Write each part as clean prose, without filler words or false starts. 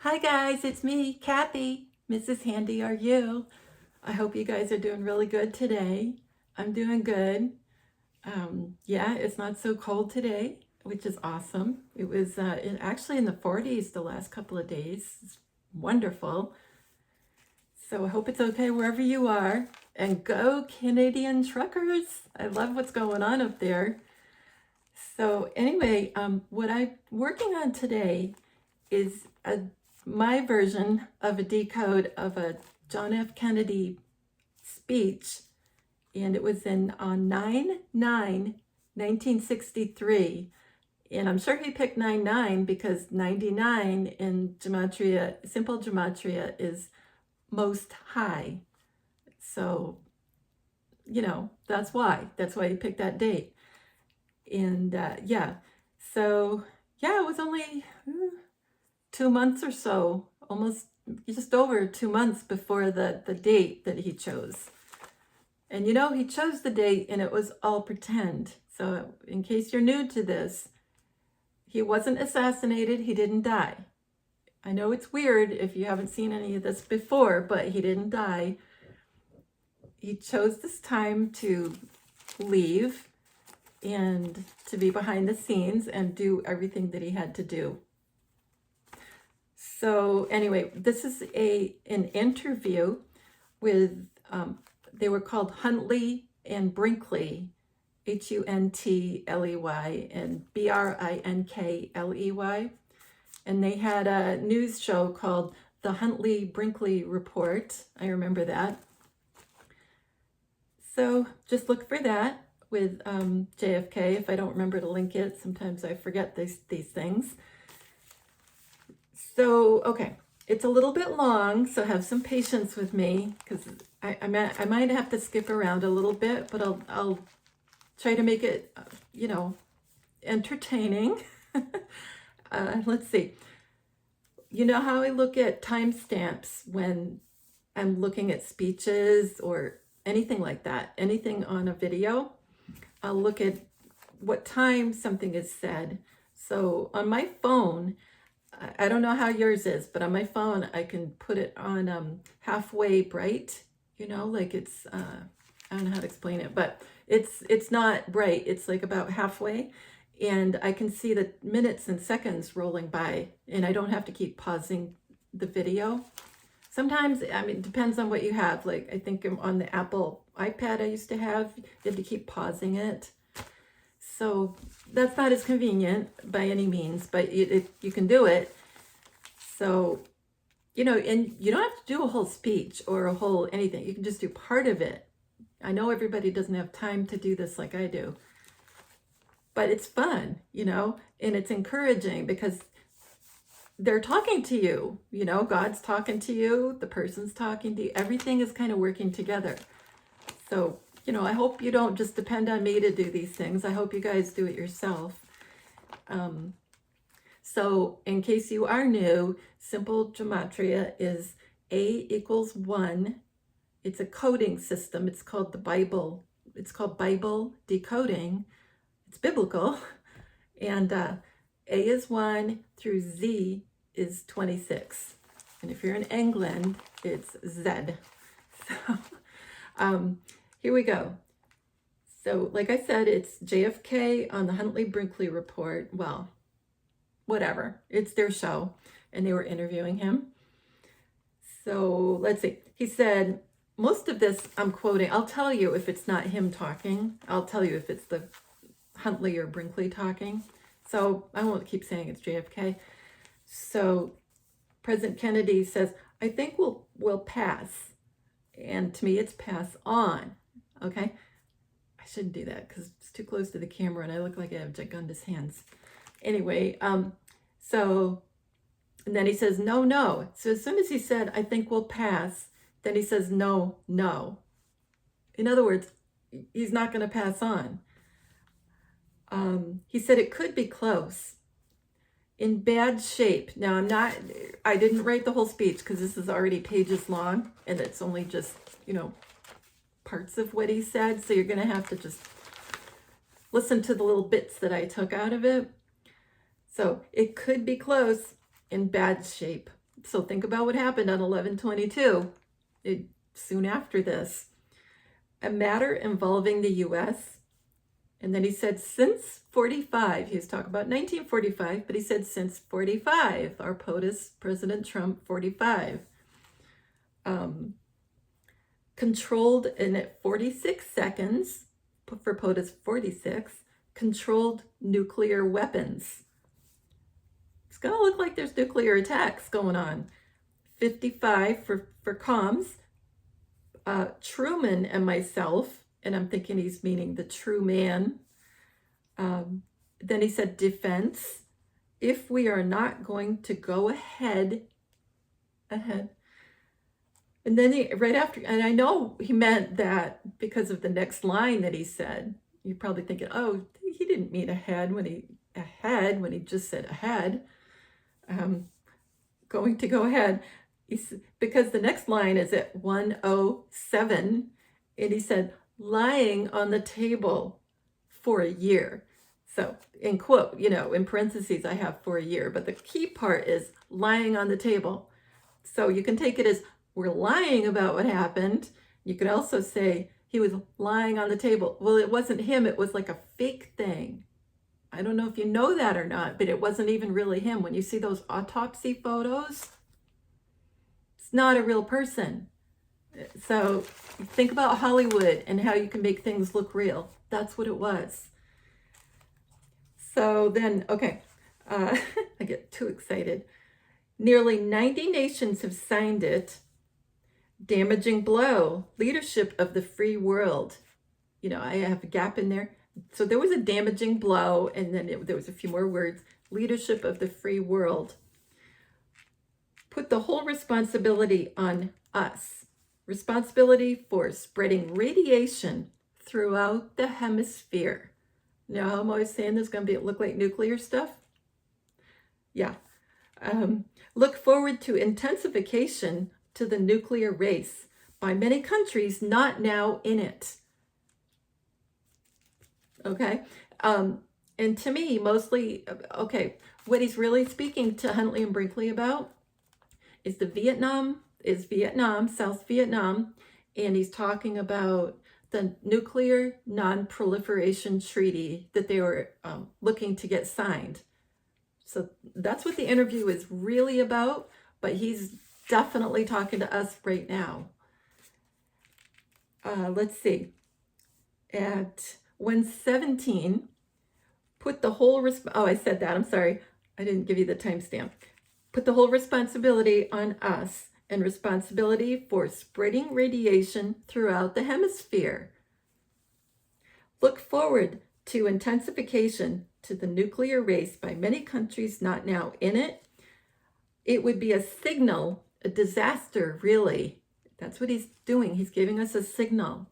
Hi guys, it's me, Kathy. Mrs. Handy, are you? I hope you guys are doing really good today. I'm doing good. Yeah, it's not so cold today, which is awesome. It was actually in the 40s the last couple of days. It's wonderful. So I hope it's okay wherever you are. And go Canadian truckers. I love what's going on up there. So anyway, what I'm working on today is my version of a decode of a John F. Kennedy speech, and it was on 9/9/1963. And I'm sure he picked 9/9 because 99 in Gematria, simple Gematria, is most high. So, that's why. That's why he picked that date. And yeah, so yeah, it was only 2 months or so, almost just over 2 months before the date that he chose. And he chose the date and it was all pretend. So in case you're new to this, he wasn't assassinated, he didn't die. I know it's weird if you haven't seen any of this before, but he didn't die. He chose this time to leave and to be behind the scenes and do everything that he had to do. So anyway, this is an interview with, they were called Huntley and Brinkley, Huntley and Brinkley. And they had a news show called the Huntley-Brinkley Report. I remember that. So just look for that with JFK. If I don't remember to link it, sometimes I forget these things. So, okay, it's a little bit long, so have some patience with me because I might have to skip around a little bit, but I'll try to make it, entertaining. Let's see. You know how I look at timestamps when I'm looking at speeches or anything like that, anything on a video? I'll look at what time something is said. So on my phone, I don't know how yours is, but on my phone, I can put it on halfway bright, like it's, I don't know how to explain it, but it's not bright. It's like about halfway, and I can see the minutes and seconds rolling by, and I don't have to keep pausing the video. Sometimes, it depends on what you have. Like, I think on the Apple iPad I used to have, you had to keep pausing it. So that's not as convenient by any means, but you can do it. So, and you don't have to do a whole speech or a whole anything. You can just do part of it. I know everybody doesn't have time to do this like I do, but it's fun, and it's encouraging because they're talking to you, God's talking to you, the person's talking to you, everything is kind of working together. So, I hope you don't just depend on me to do these things. I hope you guys do it yourself. So in case you are new, simple Gematria is A = 1. It's a coding system. It's called the Bible. It's called Bible decoding. It's biblical. And A is 1 through Z is 26. And if you're in England, it's Z. So here we go. So like I said, it's JFK on the Huntley-Brinkley report. Well, whatever. It's their show. And they were interviewing him. So let's see. He said, most of this I'm quoting. I'll tell you if it's not him talking. I'll tell you if it's the Huntley or Brinkley talking. So I won't keep saying it's JFK. So President Kennedy says, I think we'll pass. And to me, it's pass on. Okay? I shouldn't do that because it's too close to the camera and I look like I have gigundous hands. Anyway, so, and then he says, no, no. So as soon as he said, I think we'll pass, then he says, no, no. In other words, he's not going to pass on. He said it could be close. In bad shape. Now, I didn't write the whole speech because this is already pages long and it's only just, parts of what he said. So you're going to have to just listen to the little bits that I took out of it. So it could be close, in bad shape. So think about what happened on 11/22, soon after this. A matter involving the U.S. And then he said, since 45, he was talking about 1945, but he said, since 45, our POTUS, President Trump, 45, controlled, and at 46 seconds, for POTUS 46, controlled nuclear weapons. It's going to look like there's nuclear attacks going on. 55 for comms. Truman and myself, and I'm thinking he's meaning the true man. Then he said defense. If we are not going to go ahead. And then he, right after, and I know he meant that because of the next line that he said. You're probably thinking, oh, he didn't mean ahead when he just said ahead. Going to go ahead. Because the next line is at 107, and he said, lying on the table for a year. So in quote, in parentheses, I have for a year, but the key part is lying on the table. So you can take it as we're lying about what happened. You could also say he was lying on the table. Well, it wasn't him. It was like a fake thing. I don't know if you know that or not, but it wasn't even really him. When you see those autopsy photos, it's not a real person. So think about Hollywood and how you can make things look real. That's what it was. So then, okay, I get too excited. Nearly 90 nations have signed it. Damaging blow, leadership of the free world. I have a gap in there. So there was a damaging blow, and then there was a few more words. Leadership of the free world. Put the whole responsibility on us. Responsibility for spreading radiation throughout the hemisphere. Now, I'm always saying there's going to look like nuclear stuff. Yeah. Look forward to intensification to the nuclear race by many countries not now in it. Okay. And to me, mostly, what he's really speaking to Huntley and Brinkley about is Vietnam, South Vietnam, and he's talking about the nuclear non-proliferation treaty that they were looking to get signed. So that's what the interview is really about, but he's definitely talking to us right now. Let's see. At 117, put the whole, I said that, I'm sorry. I didn't give you the timestamp. Put the whole responsibility on us and responsibility for spreading radiation throughout the hemisphere. Look forward to intensification to the nuclear race by many countries not now in it. It would be a signal, a disaster, really. That's what he's doing. He's giving us a signal.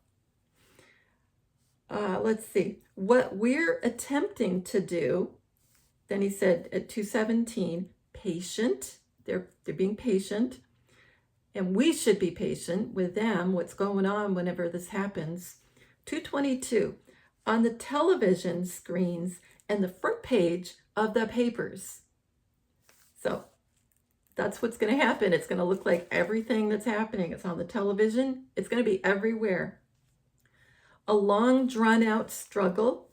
Let's see. What we're attempting to do, then he said at 217, patient. They're being patient. And we should be patient with them, what's going on whenever this happens. 222, on the television screens and the front page of the papers. So that's what's going to happen. It's going to look like everything that's happening. It's on the television. It's going to be everywhere. A long, drawn-out struggle.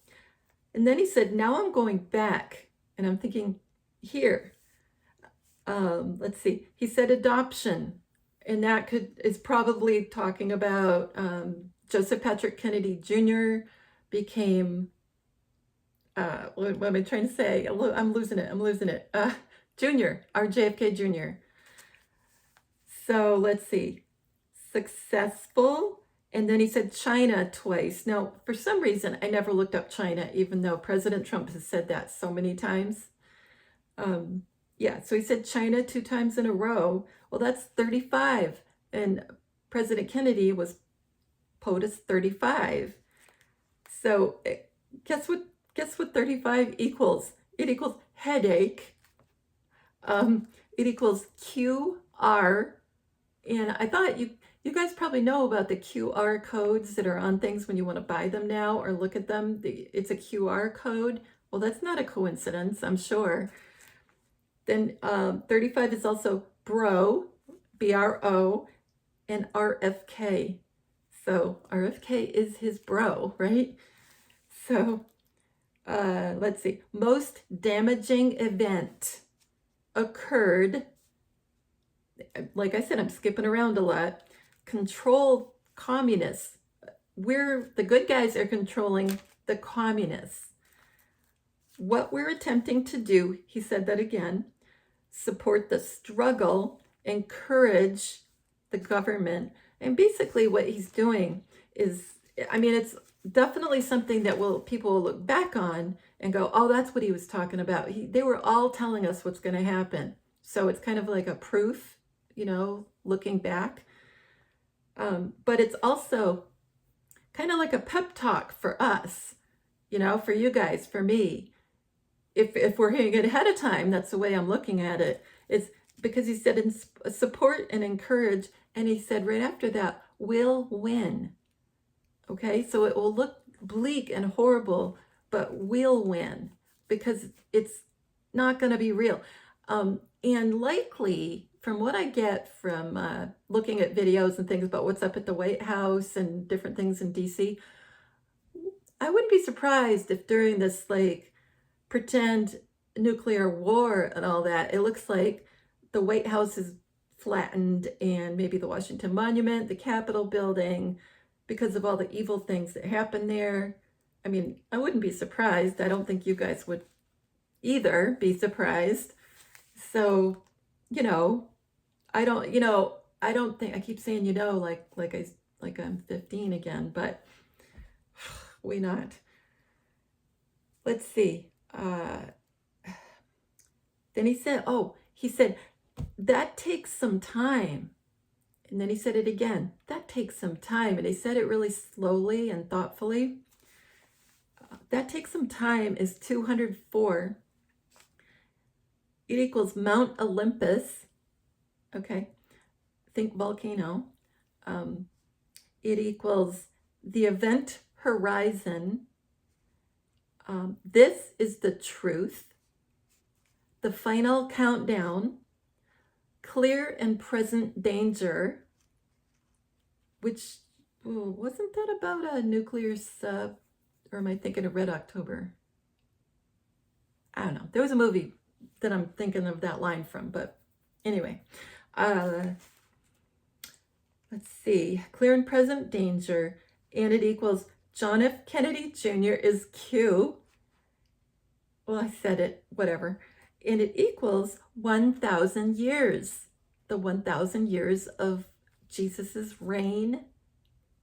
And then he said, now I'm going back. And I'm thinking, here. Let's see. He said adoption. And that is probably talking about Joseph Patrick Kennedy Jr. became, what am I trying to say? I'm losing it. Junior, our JFK Jr. So let's see. Successful. And then he said China twice. Now, for some reason, I never looked up China, even though President Trump has said that so many times. So he said China 2 times in a row. Well, that's 35. And President Kennedy was POTUS 35. So guess what 35 equals? It equals headache. It equals QR. And I thought you guys probably know about the QR codes that are on things when you want to buy them now or look at them. It's a QR code. Well, that's not a coincidence, I'm sure. Then 35 is also bro, B-R-O, and RFK. So RFK is his bro, right? So let's see. Most damaging event occurred, like I said, I'm skipping around a lot. Control communists. The good guys are controlling the communists. What we're attempting to do, he said that again, support the struggle, encourage the government. And basically what he's doing is, I mean, it's definitely something that people will look back on and go, oh, that's what he was talking about. They were all telling us what's going to happen. So it's kind of like a proof, looking back. But it's also kind of like a pep talk for us, for you guys, for me. If we're hearing it ahead of time, that's the way I'm looking at it. It's because he said in support and encourage, and he said right after that, will win. Okay, so it will look bleak and horrible, but we'll win because it's not going to be real. And likely, from what I get from looking at videos and things about what's up at the White House and different things in DC, I wouldn't be surprised if during this pretend nuclear war and all that, it looks like the White House is flattened and maybe the Washington Monument, the Capitol building, because of all the evil things that happen there. I mean, I wouldn't be surprised. I don't think you guys would either be surprised. So, I don't think, I keep saying, like I'm 15 again, but we not. Let's see. Then he said, that takes some time. And then he said it again, that takes some time. And he said it really slowly and thoughtfully. That takes some time is 204. It equals Mount Olympus. Okay, think volcano. It equals the event horizon. This is the truth. The final countdown. Clear and present danger. Which, wasn't that about a nuclear sub? Or am I thinking of Red October? I don't know. There was a movie that I'm thinking of that line from, but anyway. Let's see. Clear and present danger. And it equals John F. Kennedy Jr. is Q. Well, I said it, whatever. And it equals 1,000 years. The 1,000 years of Jesus's reign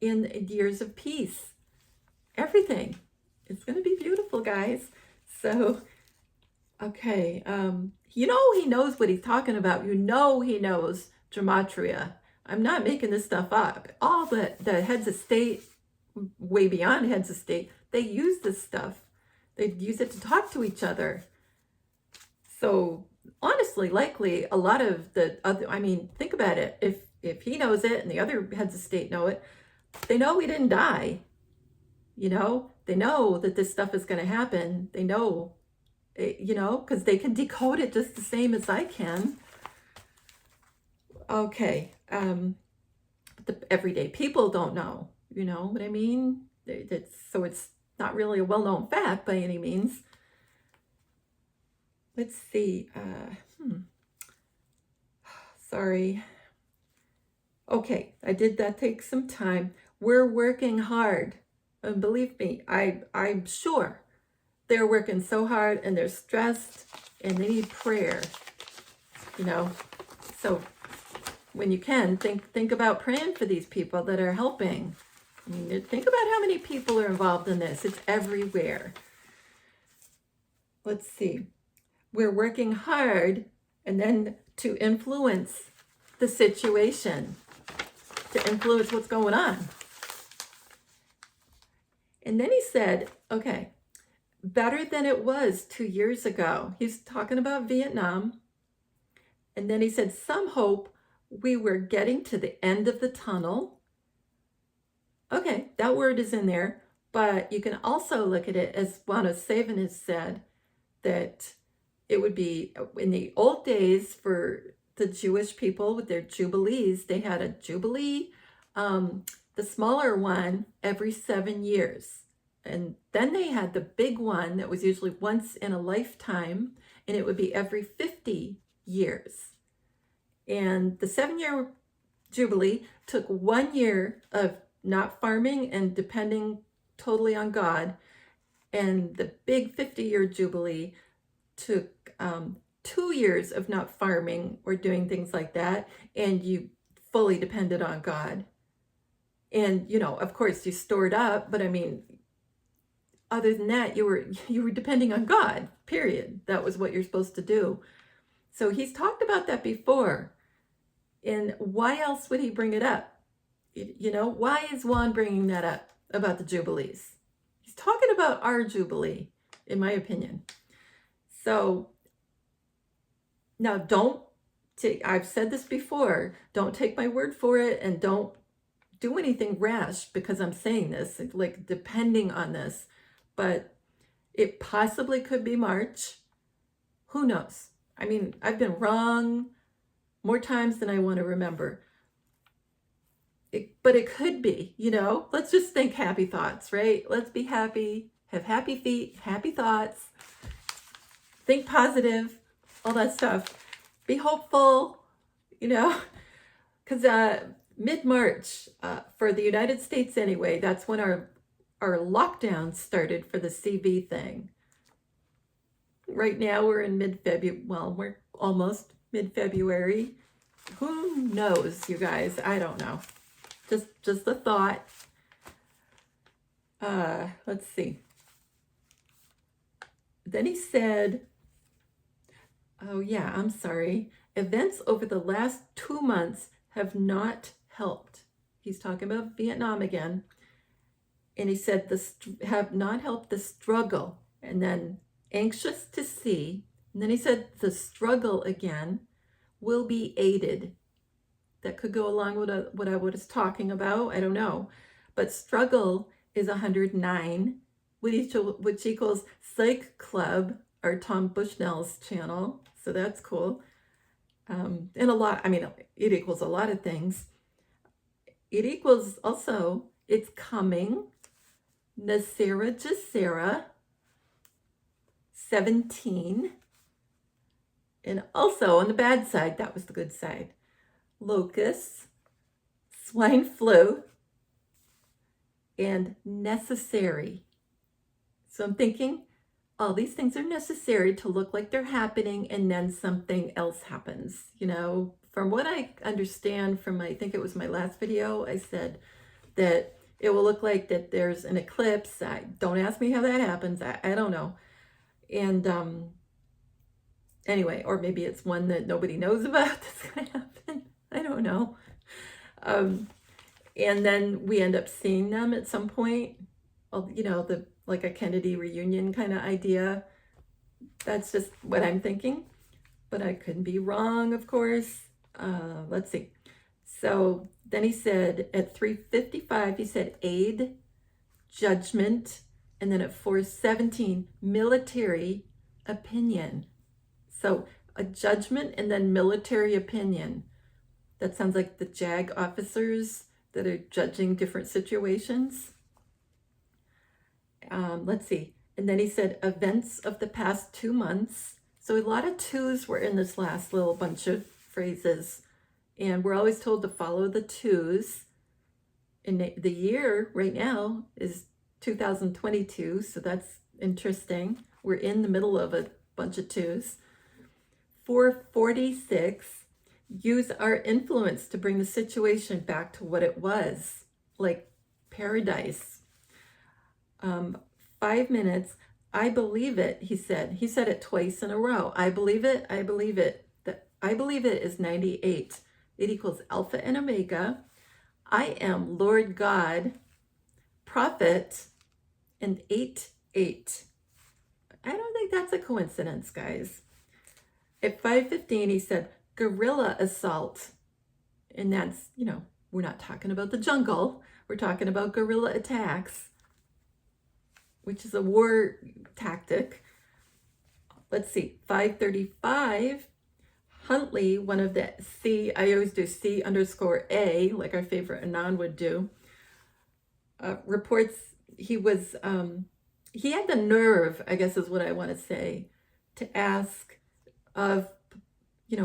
in years of peace. Everything. It's going to be beautiful, guys. So, okay. He knows what he's talking about. He knows Gematria. I'm not making this stuff up. All the heads of state, way beyond heads of state, they use this stuff. They use it to talk to each other. So honestly, likely a lot of the other, think about it. If he knows it and the other heads of state know it, they know we didn't die. They know that this stuff is going to happen. They know, because they can decode it just the same as I can. Okay. But the everyday people don't know, you know what I mean? So it's not really a well-known fact by any means. Let's see. Sorry. Okay, I did that take some time. We're working hard. And believe me, I'm sure they're working so hard and they're stressed and they need prayer. So when you can, think about praying for these people that are helping. Think about how many people are involved in this. It's everywhere. Let's see. We're working hard and then to influence the situation, to influence what's going on. And then he said, okay, better than it was 2 years ago. He's talking about Vietnam. And then he said, some hope we were getting to the end of the tunnel. Okay, that word is in there, but you can also look at it as Juana Saban has said, that it would be in the old days for the Jewish people with their jubilees, they had a jubilee, the smaller one every 7 years. And then they had the big one that was usually once in a lifetime, and it would be every 50 years. And the 7-year jubilee took 1 year of not farming and depending totally on God. And the big 50-year jubilee took 2 years of not farming or doing things like that, and you fully depended on God. And, you know, of course you stored up, but I mean, other than that, you were depending on God, period. That was what you're supposed to do. So he's talked about that before. And why else would he bring it up? You know, why is Juan bringing that up about the Jubilees? He's talking about our Jubilee, in my opinion. So now I've said this before, don't take my word for it, and don't do anything rash because I'm saying this, like depending on this. But it possibly could be March. Who knows? I mean, I've been wrong more times than I want to remember. But it could be, you know, let's just think happy thoughts, right? Let's be happy, have happy feet, happy thoughts, think positive, all that stuff. Be hopeful, you know, because mid-March, for the United States anyway, that's when our lockdown started for the CV thing. Right now we're in mid-February. Well, we're almost mid-February. Who knows, you guys? I don't know. Just a thought. Let's see. Then he said, oh yeah, I'm sorry. Events over the last 2 months have not helped. He's talking about Vietnam again. And he said, have not helped the struggle. And then anxious to see. And then he said, the struggle again will be aided. That could go along with what I was talking about. I don't know. But struggle is 109, which equals Psych Club, or Tom Bushnell's channel. So that's cool. And a lot, I mean, it equals a lot of things. It equals also, it's coming, Nasera Jacera, 17. And also on the bad side, that was the good side, locusts, swine flu, and necessary. So I'm thinking all these things are necessary to look like they're happening, and then something else happens. You know, from what I understand from I think it was my last video, I said that it will look like that there's an eclipse. Don't ask me how that happens. I don't know. And anyway, or maybe it's one that nobody knows about that's going to happen. I don't know. And then we end up seeing them at some point. You know, like a Kennedy reunion kind of idea. That's just what I'm thinking. But I couldn't be wrong, of course. Let's see. So then he said at 3:55, he said aid, judgment, and then at 4:17, military opinion. So a judgment and then military opinion. That sounds like the JAG officers that are judging different situations. Let's see. And then he said events of the past 2 months. So a lot of twos were in this last little bunch of phrases. And we're always told to follow the twos. And the year right now is 2022. So that's interesting. We're in the middle of a bunch of twos. 446, use our influence to bring the situation back to what it was, like paradise. 5 minutes, I believe it, he said. He said it twice in a row. I believe it, I believe it. I believe it is 98. It equals Alpha and Omega. I am Lord God, Prophet, and 8:8. I don't think that's a coincidence, guys. At 5:15, he said, guerrilla assault. And that's, you know, we're not talking about the jungle. We're talking about guerrilla attacks, which is a war tactic. Let's see, 5:35, Huntley, one of the C, I always do C_A, like our favorite Anon would do, reports he was, he had the nerve, I guess is what I want to say, to ask of,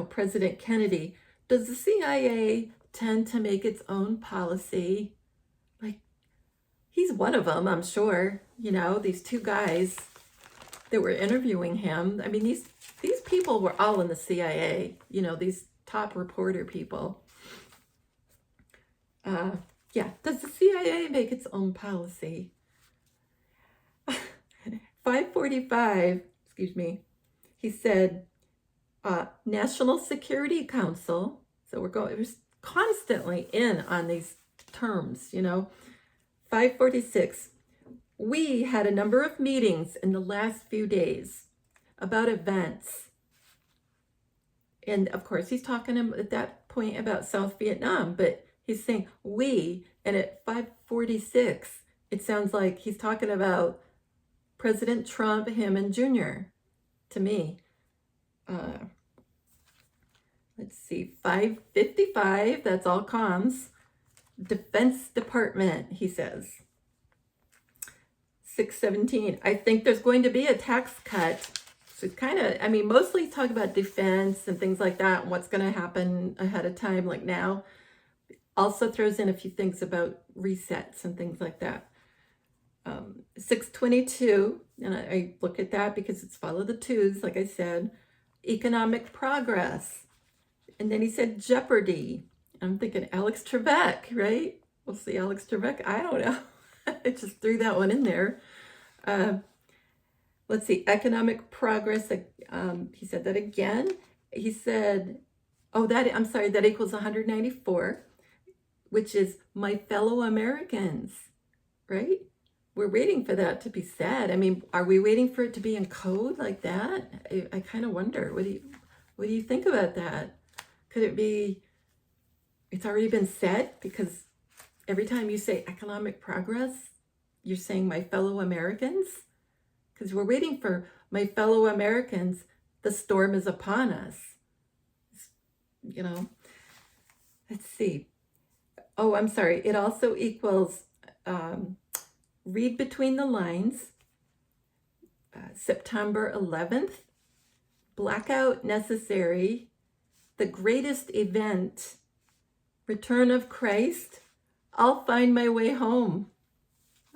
President Kennedy, does the CIA tend to make its own policy? Like, he's one of them, I'm sure. These two guys that were interviewing him. I mean, these people were all in the CIA, these top reporter people. Yeah, does the CIA make its own policy? 545, excuse me, he said, National Security Council. So it was constantly in on these terms, 546, we had a number of meetings in the last few days about events. And of course, he's talking at that point about South Vietnam, but he's saying we, and at 546, it sounds like he's talking about President Trump, him, and Junior, to me. Let's see, 555, that's all comms. Defense Department, he says. 617, I think there's going to be a tax cut. So it's kind of, mostly talk about defense and things like that, and what's going to happen ahead of time, like now. Also throws in a few things about resets and things like that. 622, and I look at that because it's follow the twos, like I said. Economic progress. And then he said jeopardy. I'm thinking Alex Trebek, right? We'll see Alex Trebek. I don't know. I just threw that one in there. Let's see, economic progress. He said that again. He said, that equals 194, which is my fellow Americans, right? We're waiting for that to be said. Are we waiting for it to be in code like that? I kind of wonder. What do you think about that? Could it be, it's already been said? Because every time you say economic progress, you're saying my fellow Americans? Because we're waiting for my fellow Americans. The storm is upon us. Let's see. Oh, I'm sorry. It also equals, read between the lines. September 11th, blackout necessary. The greatest event, return of Christ. I'll find my way home.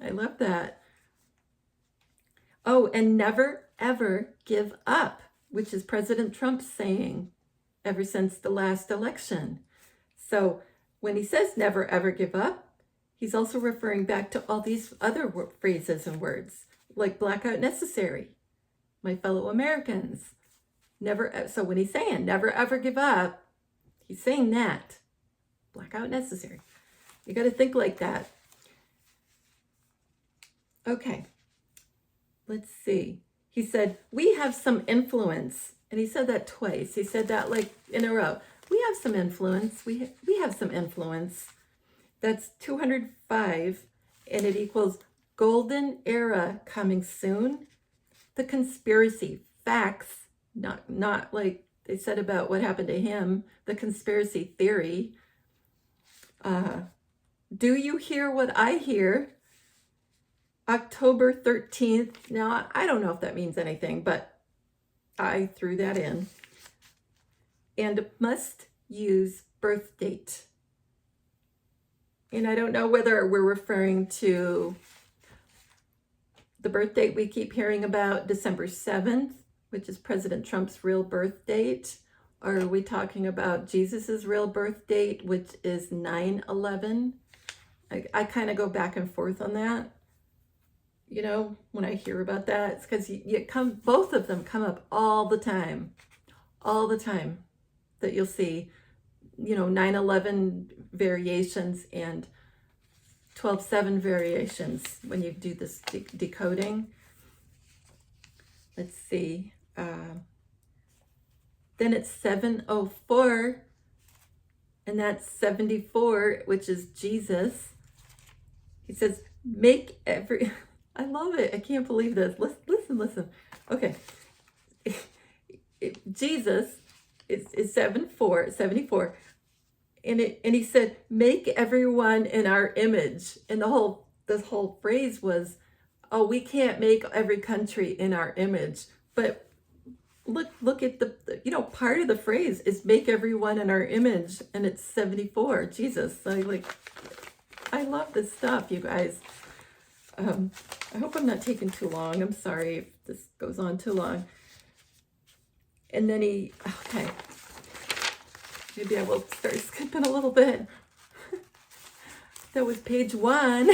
I love that. Oh, and never, ever give up, which is President Trump's saying ever since the last election. So when he says never, ever give up, he's also referring back to all these other phrases and words, like blackout necessary, my fellow Americans. So when he's saying never, ever give up, he's saying that. Blackout necessary. You got to think like that. Okay. Let's see. He said, we have some influence. And he said that twice. He said that like in a row. We have some influence. We have some influence. That's 205. And it equals golden era coming soon. The conspiracy. Facts. Not like they said about what happened to him. The conspiracy theory. Do you hear what I hear? October 13th. Now, I don't know if that means anything, but I threw that in. And must use birth date. And I don't know whether we're referring to the birth date we keep hearing about, December 7th, which is President Trump's real birth date. Or are we talking about Jesus's real birth date, which is 9/11? I kind of go back and forth on that. When I hear about that, it's because both of them come up all the time that you'll see, 9/11 variations and 12/7 variations when you do this decoding. Let's see. Then it's 704, and that's 74, which is Jesus. He says, make every... I love it. I can't believe this. Listen. Okay. Jesus It's 74. And he said, make everyone in our image. And this whole phrase was, oh, we can't make every country in our image. But look at part of the phrase is make everyone in our image, and it's 74. Jesus, I love this stuff, you guys. I hope I'm not taking too long. I'm sorry if this goes on too long. And then okay, maybe I will start skipping a little bit. That was page 1.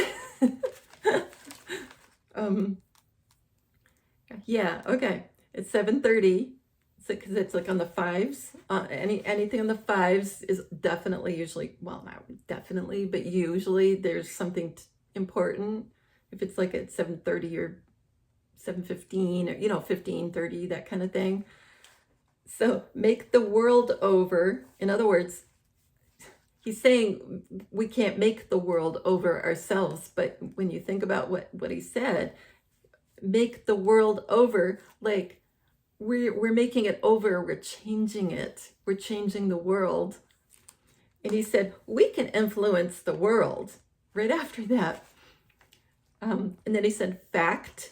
Yeah, okay. It's 7:30. Because it's like on the 5s. Anything on the 5s is definitely usually, well, not definitely, but usually there's something important. If it's like at 7:30 or 7:15 or 15:30, that kind of thing. So make the world over. In other words, he's saying we can't make the world over ourselves, but when you think about what he said, make the world over, like we're making it over, we're changing it, we're changing the world. And he said we can influence the world right after that. And then he said, fact,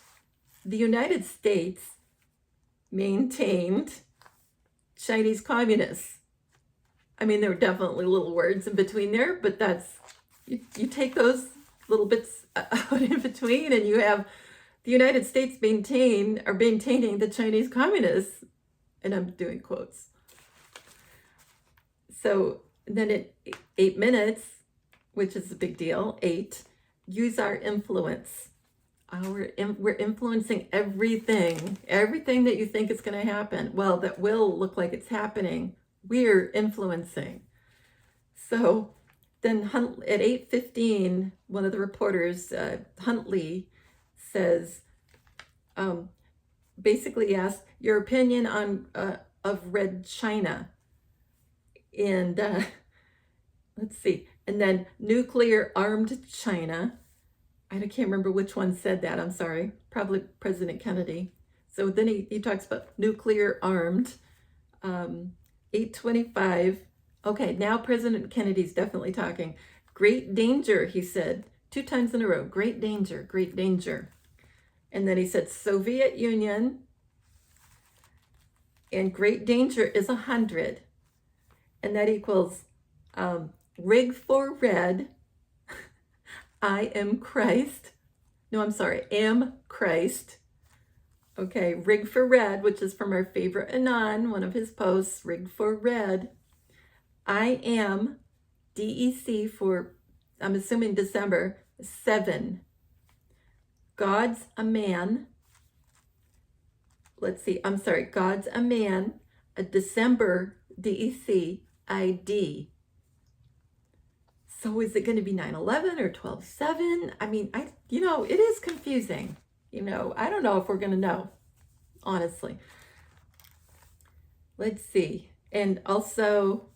the United States maintained Chinese communists. I mean, there were definitely little words in between there, but that's, you take those little bits out in between and you have the United States maintaining the Chinese communists. And I'm doing quotes. So then at 8 minutes, which is a big deal, 8, use our influence. We're influencing everything that you think is going to happen. Well, that will look like it's happening. We're influencing. So then at 8:15, one of the reporters, Huntley, says, basically asked your opinion on of Red China. And let's see. And then nuclear armed China. I can't remember which one said that. I'm sorry. Probably President Kennedy. So then he talks about nuclear armed. 8:25. Okay, now President Kennedy's definitely talking. Great danger, he said 2 times in a row. Great danger, great danger. And then he said Soviet Union. And great danger is 100. And that equals rig for red. I am Christ. No, I'm sorry, am Christ. Okay, rig for red, which is from our favorite Anon, one of his posts, rig for red. I am, DEC for, I'm assuming December, 7. God's a man. Let's see, I'm sorry, God's a man, a December, DEC, ID. So is it going to be 9/11 or 12/7? I mean, it is confusing. I don't know if we're going to know, honestly. Let's see. And also,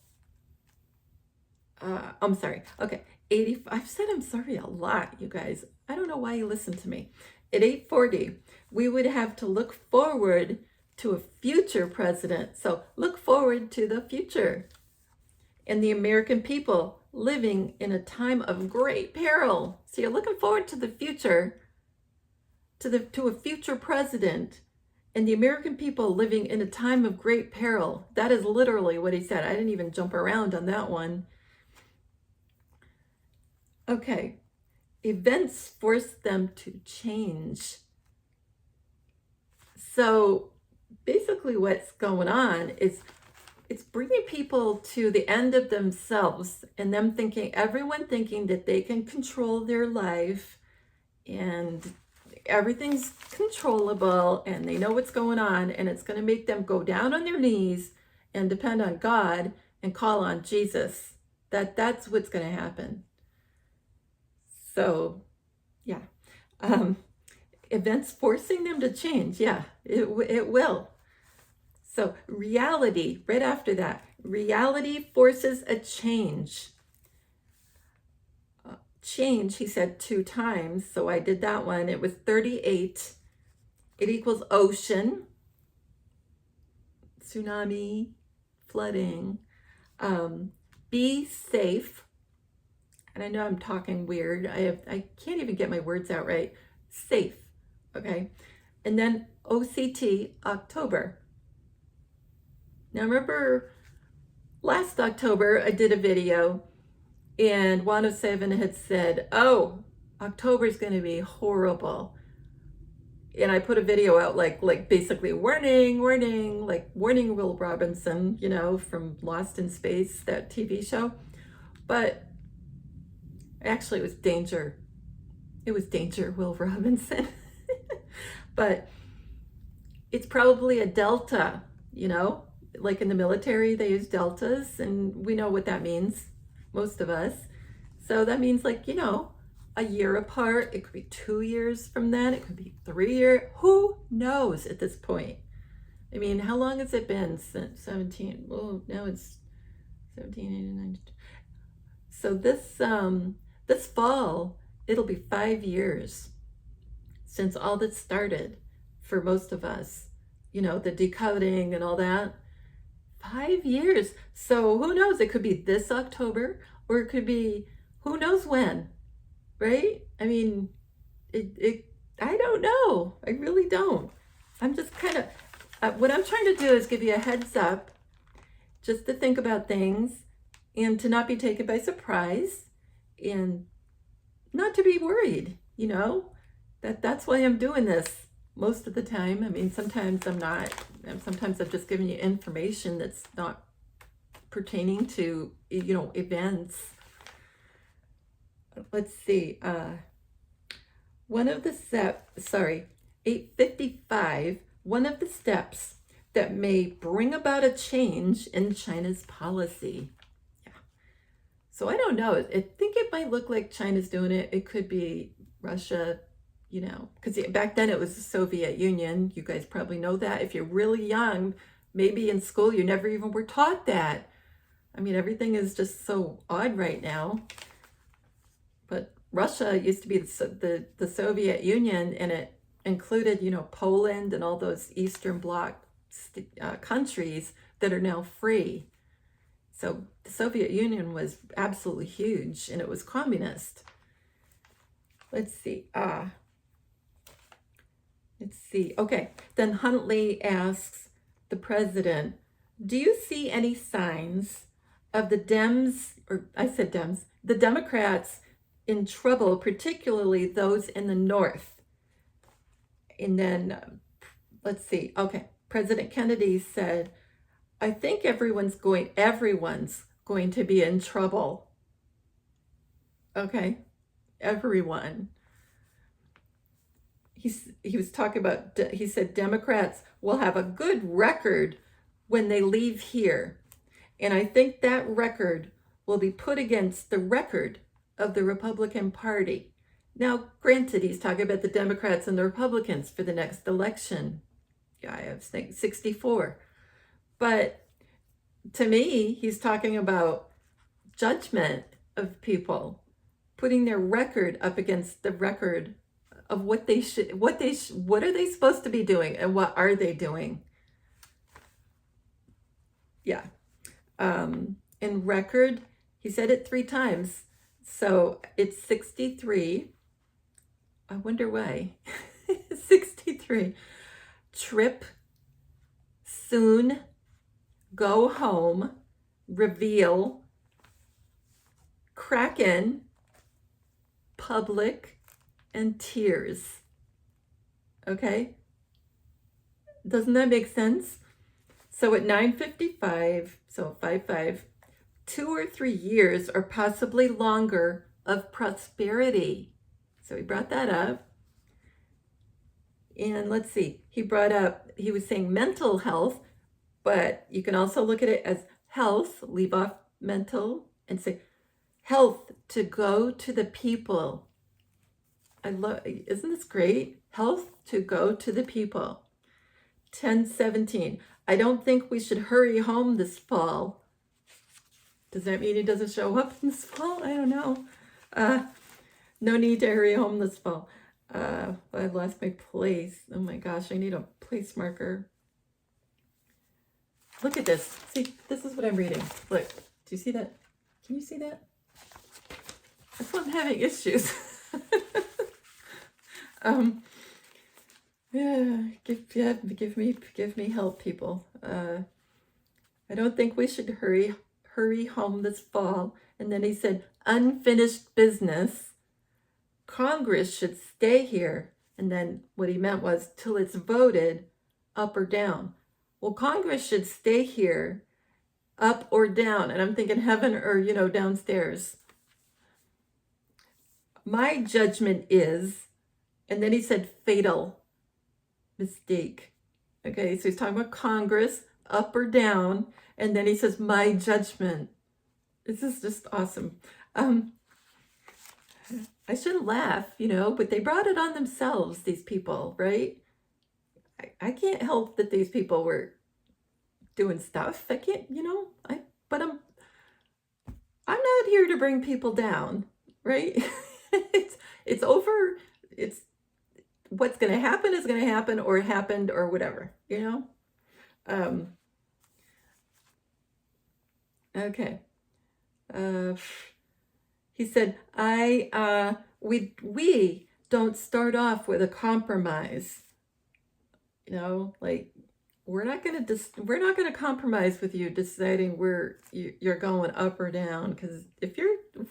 I'm sorry. Okay, 80. I've said I'm sorry a lot, you guys. I don't know why you listen to me. At 8:40, we would have to look forward to a future president. So look forward to the future. And the American people living in a time of great peril. So you're looking forward to the future, to a future president, and the American people living in a time of great peril. That is literally what he said. I didn't even jump around on that one. Okay, events force them to change. So basically what's going on is it's bringing people to the end of themselves and everyone thinking that they can control their life and everything's controllable and they know what's going on, and it's going to make them go down on their knees and depend on God and call on Jesus. That's what's going to happen. So, yeah. Events forcing them to change. Yeah, it will. So reality, right after that, reality forces a change. Change, he said 2 times, so I did that one. It was 38. It equals ocean, tsunami, flooding. Be safe. And I know I'm talking weird. I can't even get my words out right. Safe. Okay. And then OCT, October. Now remember last October I did a video and 107 had said, oh, October is going to be horrible. And I put a video out like basically warning, like warning Will Robinson, you know, from Lost in Space, that TV show. But actually it was Danger. It was Danger, Will Robinson. But it's probably a delta, you know, like in the military, they use deltas, and we know what that means, most of us. So that means, like, you know, a year apart. It could be 2 years from then. It could be 3 years. Who knows at this point? I mean, how long has it been since 17? Well, now it's 17, 18, 19. So this fall, it'll be 5 years since all that started for most of us. You know, the decoding and all that. 5 years. So who knows? It could be this October, or it could be who knows when, right? I mean, I don't know. I really don't. I'm just kind of, what I'm trying to do is give you a heads up, just to think about things and to not be taken by surprise and not to be worried, you know, that's why I'm doing this most of the time. I mean, sometimes I'm not, and sometimes I'm just giving you information that's not pertaining to, you know, events. Let's see, one of the 855, one of the steps that may bring about a change in China's policy. Yeah. So I don't know. I think it might look like China's doing it. It could be Russia, you know, because back then it was the Soviet Union. You guys probably know that. If you're really young, maybe in school you never even were taught that. I mean, everything is just so odd right now. But Russia used to be the Soviet Union, and it included, you know, Poland and all those Eastern Bloc countries that are now free. So the Soviet Union was absolutely huge, and it was communist. Let's see. Okay. Then Huntley asks the president, do you see any signs of the the Democrats in trouble, particularly those in the North? And then, let's see. Okay. President Kennedy said, I think everyone's going to be in trouble. Okay. Everyone. He was talking about, he said Democrats will have a good record when they leave here. And I think that record will be put against the record of the Republican Party. Now, granted, he's talking about the Democrats and the Republicans for the next election. Yeah, I have 64. But to me, he's talking about judgment of people, putting their record up against the record of what are they supposed to be doing and what are they doing? Yeah. In record, he said it 3 times. So it's 63. I wonder why. 63. Trip, soon, go home, reveal, Kraken, public, and tears. Okay? Doesn't that make sense? So at 9:55, so 55, 2 or 3 years or possibly longer of prosperity. So he brought that up. And let's see, he was saying mental health, but you can also look at it as health, leave off mental, and say health to go to the people. Isn't this great? Health to go to the people. 10:17. I don't think we should hurry home this fall. Does that mean he doesn't show up this fall? I don't know. No need to hurry home this fall. I lost my place. Oh my gosh, I need a place marker. Look at this. See, this is what I'm reading. Look, do you see that? Can you see that? That's why I'm having issues. Yeah, give me help, people. I don't think we should hurry home this fall. And then he said, unfinished business. Congress should stay here. And then what he meant was till it's voted up or down. Well, Congress should stay here, up or down. And I'm thinking heaven or, downstairs. My judgment is, and then he said fatal mistake. Okay, so he's talking about Congress, up or down. And then he says, my judgment. This is just awesome. I shouldn't laugh, but they brought it on themselves, these people, right? I can't help that these people were doing stuff. I can't, but I'm not here to bring people down, right? it's over. It's what's going to happen is going to happen, or it happened, or whatever, Okay. He said, we don't start off with a compromise. Like we're not going to compromise with you deciding where you're going up or down, because if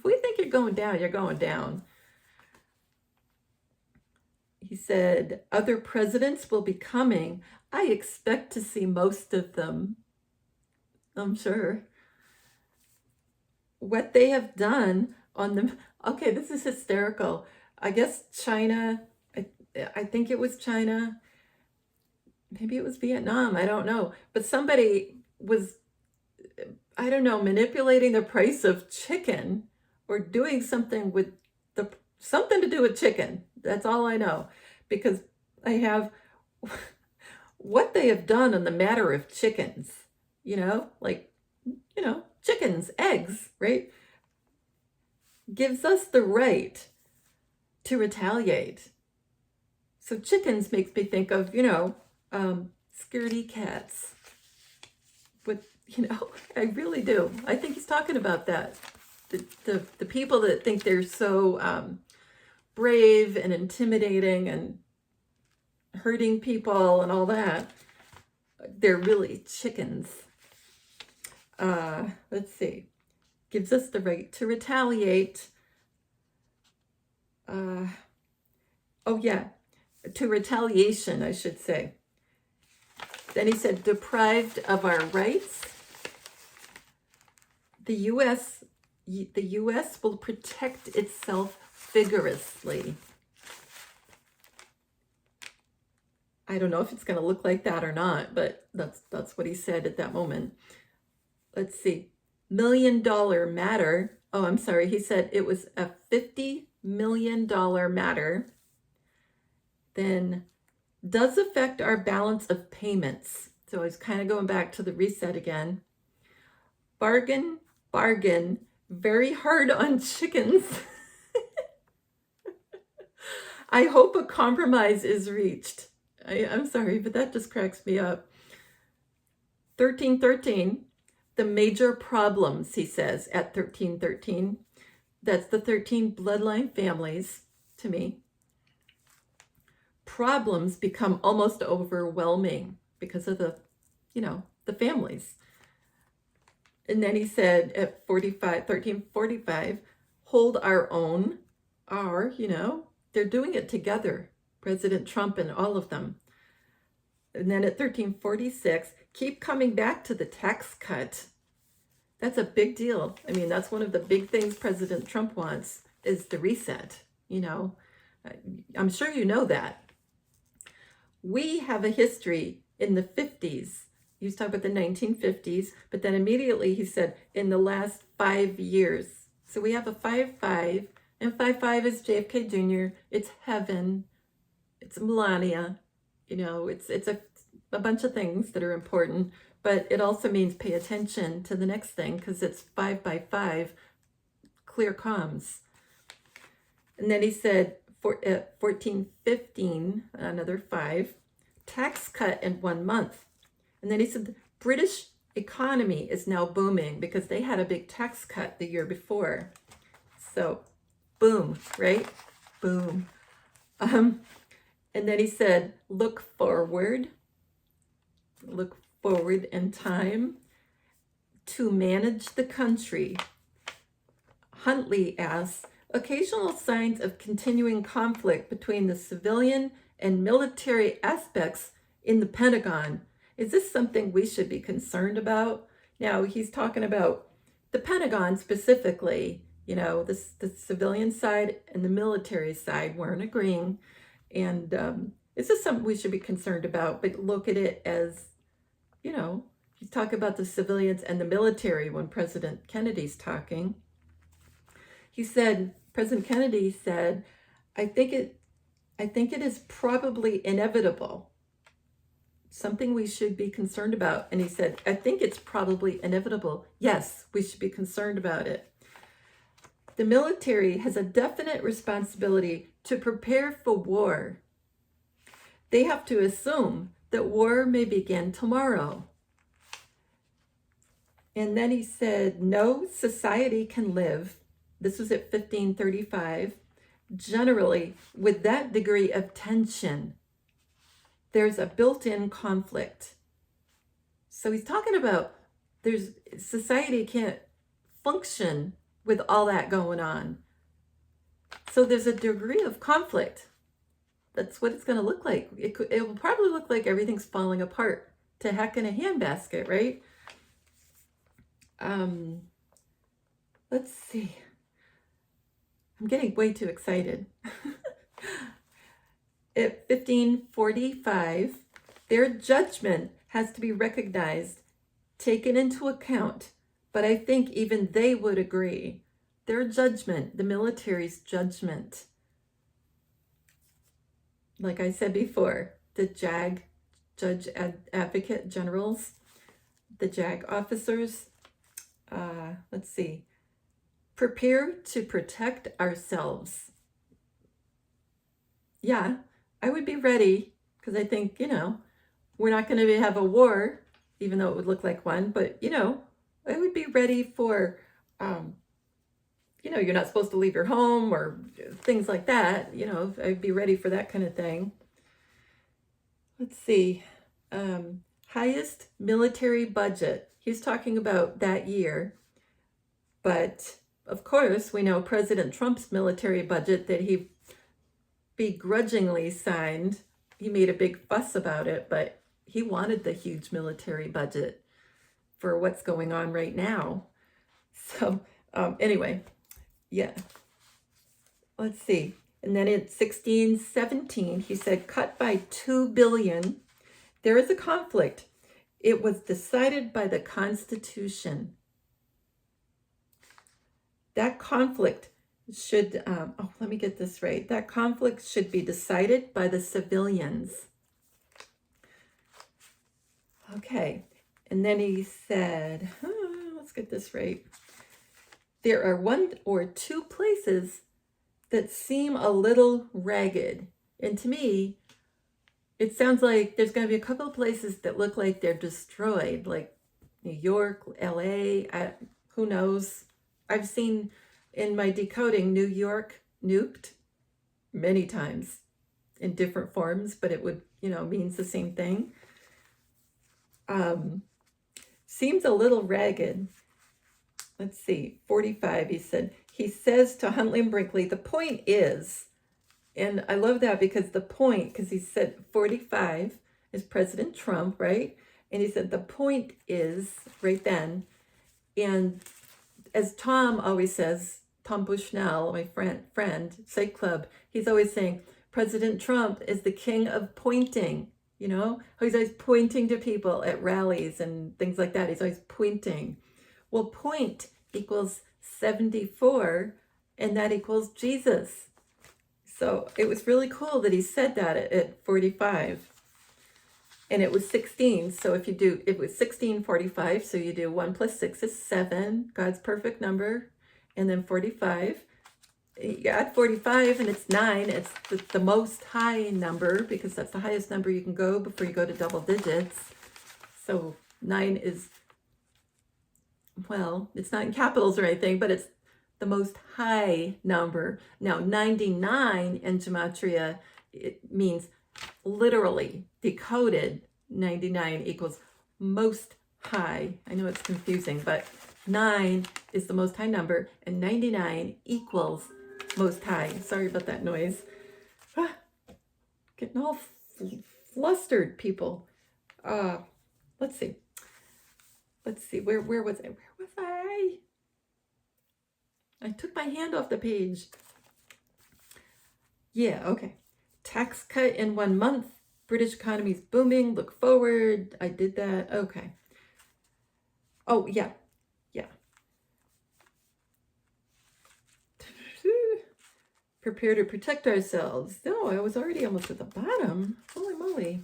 we think you're going down, you're going down. He said, other presidents will be coming. I expect to see most of them. I'm sure. What they have done on them. Okay, this is hysterical. I guess China, I think it was China. Maybe it was Vietnam. I don't know. But somebody was, I don't know, manipulating the price of chicken or doing something with something to do with chicken. That's all I know. Because I have what they have done on the matter of chickens, chickens, eggs, right? Gives us the right to retaliate. So chickens makes me think of, scaredy cats. But, I really do. I think he's talking about that. The people that think they're so brave and intimidating and hurting people and all that, they're really chickens. Let's see. Gives us the right to retaliate. To retaliation, I should say. Then he said, deprived of our rights. The U.S. will protect itself vigorously. I don't know if it's going to look like that or not, but that's what he said at that moment. Let's see. $1 million matter. Oh, I'm sorry. He said it was a $50 million matter. Then does affect our balance of payments. So I was kind of going back to the reset again. Bargain, very hard on chickens. I hope a compromise is reached. I'm sorry, but that just cracks me up. 1313, the major problems, he says, at 1313. That's the 13 bloodline families to me. Problems become almost overwhelming because of the families. And then he said at 1345, hold our own, they're doing it together, President Trump and all of them. And then at 1346, keep coming back to the tax cut. That's a big deal. I mean, that's one of the big things President Trump wants is the reset. I'm sure you know that. We have a history in the 50s. He was talking about the 1950s, but then immediately he said in the last 5 years. So we have a 5-5, and 5-5 is JFK Jr. It's heaven. It's Melania. It's a bunch of things that are important, but it also means pay attention to the next thing because it's 5 by 5, clear comms. And then he said, 1415, another 5, tax cut in 1 month. And then he said, British economy is now booming because they had a big tax cut the year before. So, boom, right? Boom. And then he said, look forward in time to manage the country. Huntley asks, occasional signs of continuing conflict between the civilian and military aspects in the Pentagon. Is this something we should be concerned about? Now, he's talking about the Pentagon specifically. You know, the civilian side and the military side weren't agreeing. And is this something we should be concerned about? But look at it as, you know, he's talking about the civilians and the military when President Kennedy's talking. He said, President Kennedy said, I think it is probably inevitable, something we should be concerned about. And he said, I think it's probably inevitable. Yes, we should be concerned about it. The military has a definite responsibility to prepare for war. They have to assume that war may begin tomorrow. And then he said, no society can live, this was at 1535, generally with that degree of tension. There's a built-in conflict. So he's talking about society can't function with all that going on. So there's a degree of conflict. That's what it's going to look like. It will probably look like everything's falling apart to heck in a handbasket, right? Let's see. I'm getting way too excited. At 1545, their judgment has to be recognized, taken into account, but I think even they would agree. Their judgment, the military's judgment, like I said before, the JAG, Judge Advocate Generals, the JAG officers, let's see, prepare to protect ourselves. Yeah, I would be ready because I think, you know, we're not going to have a war, even though it would look like one, but, you know, I would be ready for, you know, you're not supposed to leave your home or things like that. You know, I'd be ready for that kind of thing. Let's see. Highest military budget. He's talking about that year. But of course, we know President Trump's military budget that he begrudgingly signed. He made a big fuss about it, but he wanted the huge military budget for what's going on right now. So anyway, yeah. Let's see. And then in 1617, he said, cut by $2 billion. There is a conflict. It was decided by the Constitution. That conflict should, let me get this right. That conflict should be decided by the civilians. Okay. And then he said, let's get this right. There are one or two places that seem a little ragged. And to me, it sounds like there's going to be a couple of places that look like they're destroyed, like New York, LA, who knows? I've seen in my decoding New York nuked many times in different forms, but it would, you know, means the same thing. Seems a little ragged. Let's see, 45, he says to Huntley-Brinkley, the point is, and I love that because the point, because he said 45 is President Trump, right? And he said, the point is, right then, and as Tom always says, Tom Bushnell, my friend, Psych Club, he's always saying, President Trump is the king of pointing, you know? He's always pointing to people at rallies and things like that. He's always pointing. Well, point equals 74, and that equals Jesus. So it was really cool that he said that at 45. And it was 16. So if you do, it was 1645. So you do 1 plus 6 is 7, God's perfect number. And then 45. You add 45 and it's 9. It's the most high number because that's the highest number you can go before you go to double digits. So 9 is well, it's not in capitals or anything, but it's the most high number. Now, 99 in Gematria, it means literally decoded 99 equals most high. I know it's confusing, but 9 is the most high number and 99 equals most high. Sorry about that noise. Ah, getting all flustered, people. Let's see. Where was I? Where was I? I took my hand off the page. Yeah, okay. Tax cut in 1 month. British economy's booming. Look forward. I did that. Okay. Oh, yeah. Yeah. Prepare to protect ourselves. No, I was already almost at the bottom. Holy moly.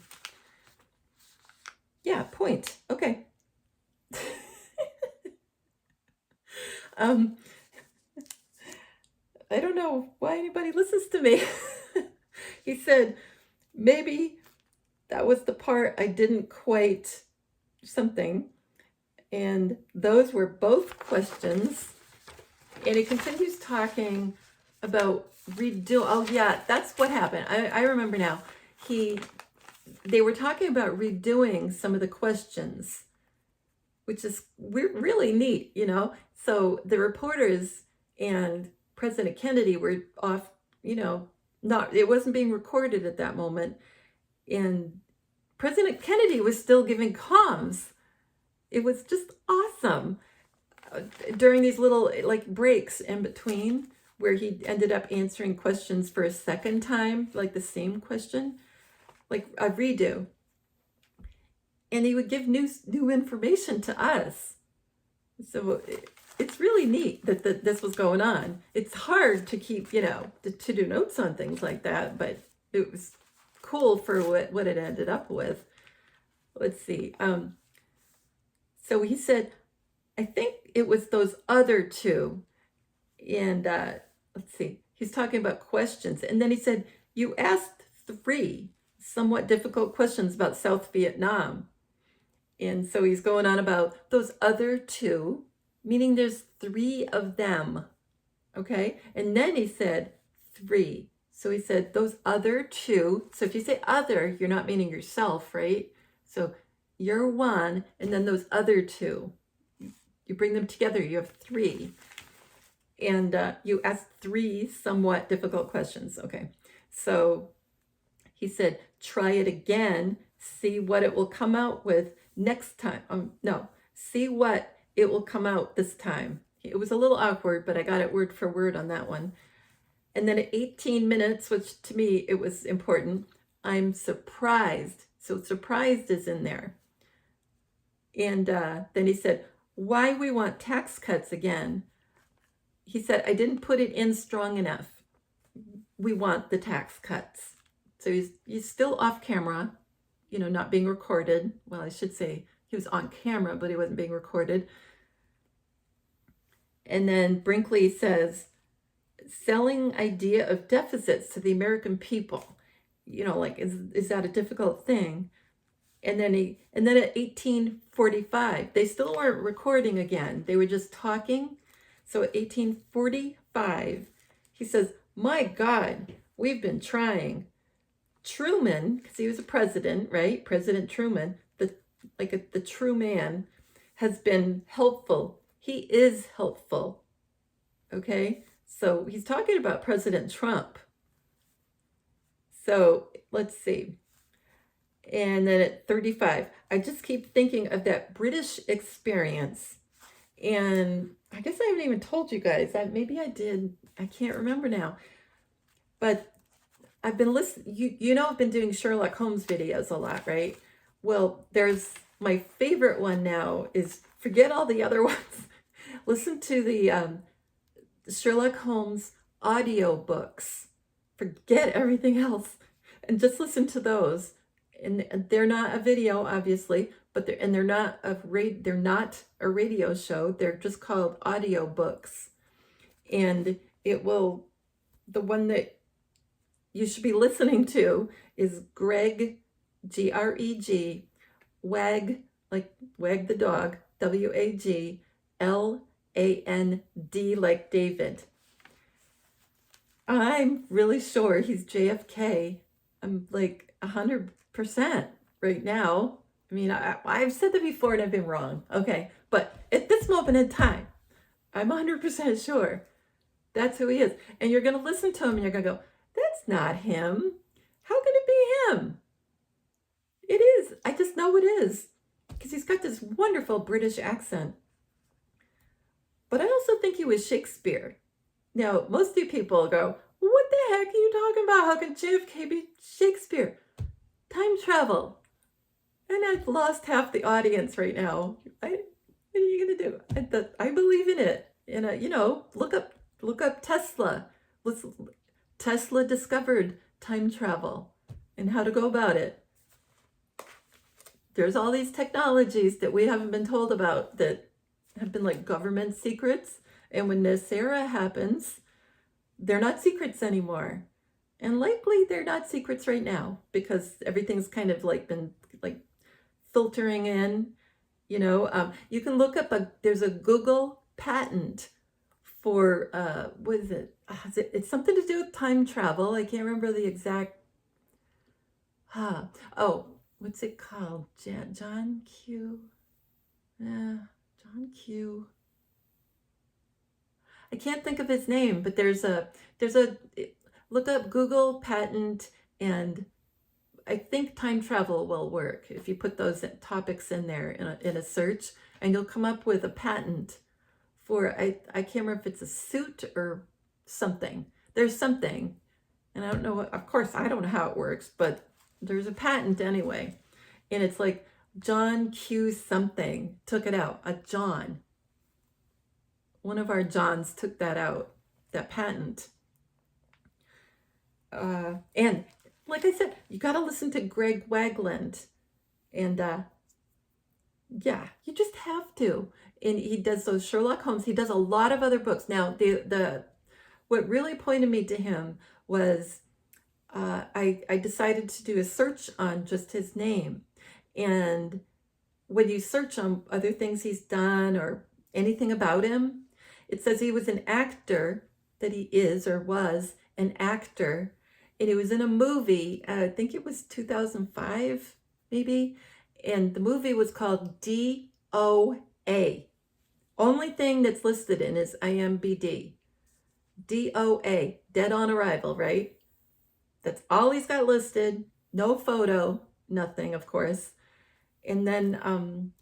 Yeah, point. Okay. I don't know why anybody listens to me. He said, maybe that was the part I didn't quite something. And those were both questions. And he continues talking about redo. Oh yeah, that's what happened. I remember now. They were talking about redoing some of the questions, which is really neat, you know. So the reporters and President Kennedy were off, you know, it wasn't being recorded at that moment. And President Kennedy was still giving comms. It was just awesome. During these little like breaks in between where he ended up answering questions for a second time, like the same question, like a redo. And he would give new information to us. So it's really neat that this was going on. It's hard to keep, you know, to do notes on things like that, but it was cool for what it ended up with. Let's see. So he said, I think it was those other two. And let's see, he's talking about questions. And then he said, you asked 3 somewhat difficult questions about South Vietnam. And so he's going on about those other 2, meaning there's 3 of them. Okay. And then he said 3. So he said those other 2. So if you say other, you're not meaning yourself, right? So you're 1, and then those other 2. You bring them together, you have 3. And you asked 3 somewhat difficult questions. Okay. So he said, try it again, see what it will come out with next time. No, see what it will come out this time. It was a little awkward, but I got it word for word on that one. And then at 18 minutes, which to me, it was important, I'm surprised. So surprised is in there. And then he said, why we want tax cuts again. He said, I didn't put it in strong enough. We want the tax cuts. So he's still off camera, you know, not being recorded. Well, I should say he was on camera, but he wasn't being recorded. And then Brinkley says, selling idea of deficits to the American people, you know, like, is that a difficult thing? And then at 1845, they still weren't recording again. They were just talking. So at 1845, he says, my God, we've been trying. Truman, because he was a president, right? President Truman, the true man, has been helpful. He is helpful. Okay? So he's talking about President Trump. So let's see. And then at 35, I just keep thinking of that British experience. And I guess I haven't even told you guys that. Maybe I did. I can't remember now. But I've been listening. You know, I've been doing Sherlock Holmes videos a lot, right? Well, there's my favorite one now is forget all the other ones. Listen to the Sherlock Holmes audio books. Forget everything else and just listen to those. And they're not a video, obviously, but they're not a radio show. They're just called audio books. And the one that you should be listening to is Greg, Greg, Wag, like Wag the dog, WAG, Land like David. I'm really sure he's JFK. I'm like 100% right now. I mean, I've said that before and I've been wrong. Okay. But at this moment in time, I'm 100% sure that's who he is. And you're going to listen to him and you're going to go, that's not him. How can it be him? It is. I just know it is. Because he's got this wonderful British accent. But I also think he was Shakespeare. Now, most of you people go, what the heck are you talking about? How can JFK be Shakespeare? Time travel. And I've lost half the audience right now. What are you going to do? I believe in it. And, look up Tesla. Tesla discovered time travel and how to go about it. There's all these technologies that we haven't been told about that have been like government secrets. And when this era happens, they're not secrets anymore. And likely they're not secrets right now because everything's kind of like been like filtering in. You can look up there's a Google patent for what is it? It's something to do with time travel. I can't remember the exact. What's it called? John Q. John Q. I can't think of his name, but there's a look up Google patent, and I think time travel will work if you put those topics in there in a search, and you'll come up with a patent for I can't remember if it's a suit or something. There's something, and I don't know of course I don't know how it works, but there's a patent anyway, and it's like John Q something took it out. A John. One of our Johns took that out, that patent. And like I said, you got to listen to Greg Wagland. And yeah, you just have to. And he does those Sherlock Holmes. He does a lot of other books. Now, what really pointed me to him was I decided to do a search on just his name. And when you search on other things he's done or anything about him, it says he was an actor, that he is or was an actor. And he was in a movie, I think it was 2005, maybe. And the movie was called DOA. Only thing that's listed in is IMDb. DOA, Dead on Arrival, right? That's all he's got listed. No photo, nothing, of course. And then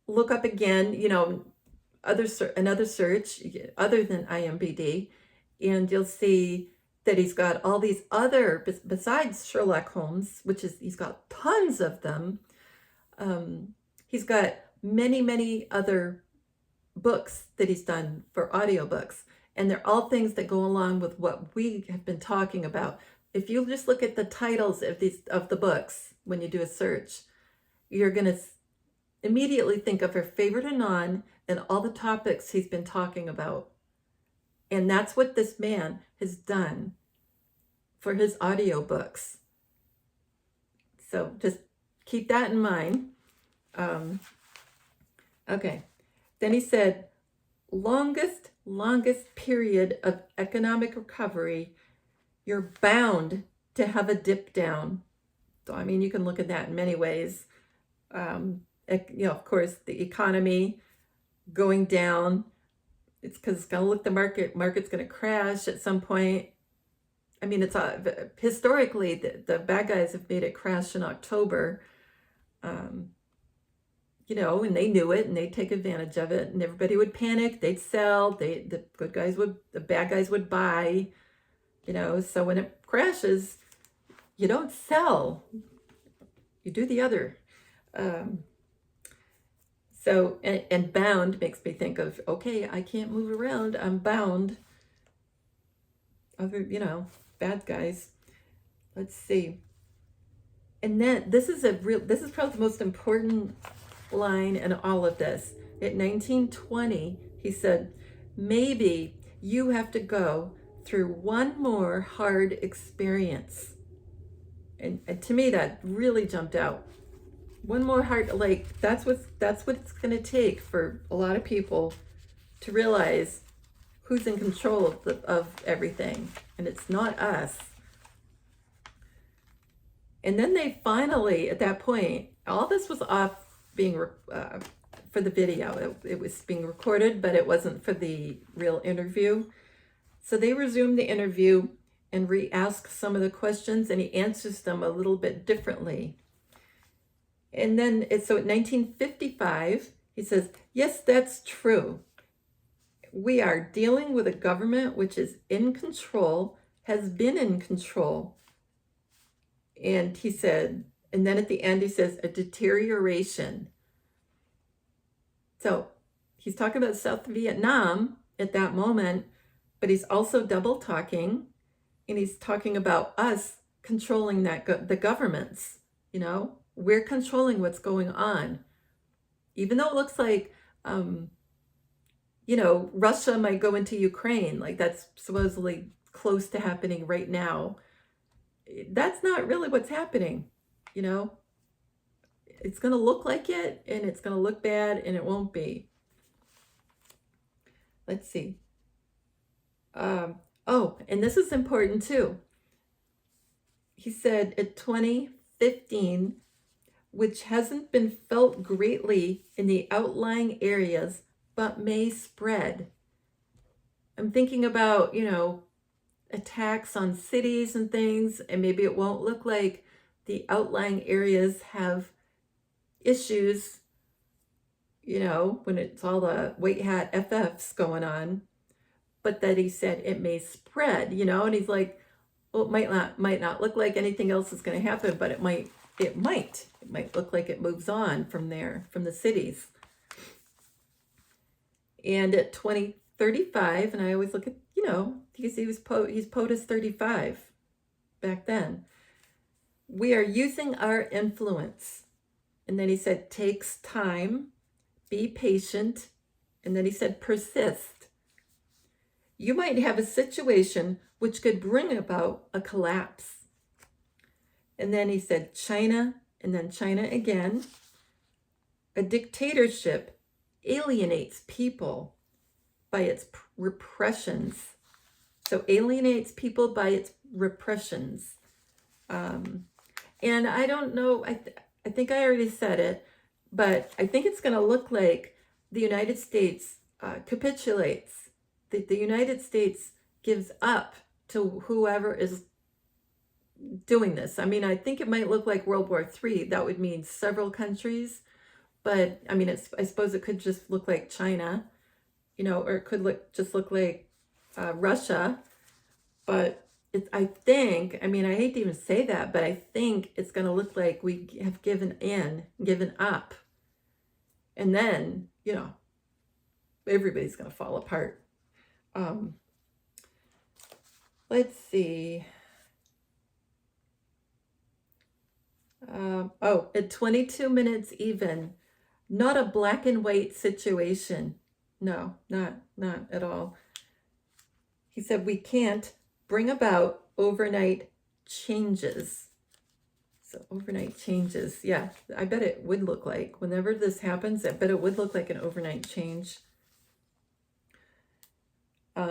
look up again, another search other than IMDb, and you'll see that he's got all these other, besides Sherlock Holmes, which is, he's got tons of them. He's got many other books that he's done for audiobooks, and they're all things that go along with what we have been talking about. If you just look at the titles of the books when you do a search, you're going to immediately think of her favorite anon and all the topics he's been talking about. And that's what this man has done for his audiobooks. So just keep that in mind. Okay. Then he said, longest period of economic recovery, you're bound to have a dip down. So, I mean, you can look at that in many ways. Of course, the economy going down, it's because it's going to look, the market's going to crash at some point. I mean, it's historically, the bad guys have made it crash in October, and they knew it, and they'd take advantage of it, and everybody would panic, they'd sell, the bad guys would buy, so when it crashes, you don't sell, you do the other. So, and bound makes me think of, okay, I can't move around, I'm bound. Other, bad guys. Let's see. And then this is probably the most important line in all of this. At 1920, he said, maybe you have to go through one more hard experience. And to me, that really jumped out. One more hard, like that's what it's going to take for a lot of people to realize who's in control of everything, and it's not us. And then they finally, at that point, all this was off being for the video. It was being recorded, but it wasn't for the real interview. So they resumed the interview and re-ask some of the questions, and he answers them a little bit differently. And then, so in 1955, he says, yes, that's true. We are dealing with a government which is in control, has been in control. And he said, and then at the end, he says, a deterioration. So he's talking about South Vietnam at that moment, but he's also double talking, and he's talking about us controlling the governments. You know, we're controlling what's going on, even though it looks like, you know, Russia might go into Ukraine, like that's supposedly close to happening right now. That's not really what's happening. You know, it's going to look like it, and it's going to look bad, and it won't be. Let's see. Oh, and this is important too. He said at 2015, which hasn't been felt greatly in the outlying areas, but may spread. I'm thinking about, you know, attacks on cities and things, and maybe it won't look like the outlying areas have issues, you know, when it's all the white hat FFs going on, but that he said it may spread, you know, and he's like, well, it might not look like anything else is going to happen, but it might look like it moves on from there, from the cities. And at 2035, and I always look at, you know, because he's POTUS 35 back then, we are using our influence. And then he said, takes time, be patient. And then he said, persist. You might have a situation which could bring about a collapse. And then he said, China, and then China again. A dictatorship alienates people by its repressions. So alienates people by its repressions. And I don't know, I think I already said it, but I think it's going to look like the United States capitulates. The United States gives up to whoever is doing this. I mean, I think it might look like World War III. That would mean several countries. But I mean, I suppose it could just look like China, you know, or it could just look like Russia. But I think, I mean, I hate to even say that, but I think it's going to look like we have given up. And then, you know, everybody's going to fall apart. Let's see. At 22 minutes even, not a black and white situation. No, not at all. He said we can't bring about overnight changes. So overnight changes, yeah, I bet it would look like, whenever this happens, I bet it would look like an overnight change.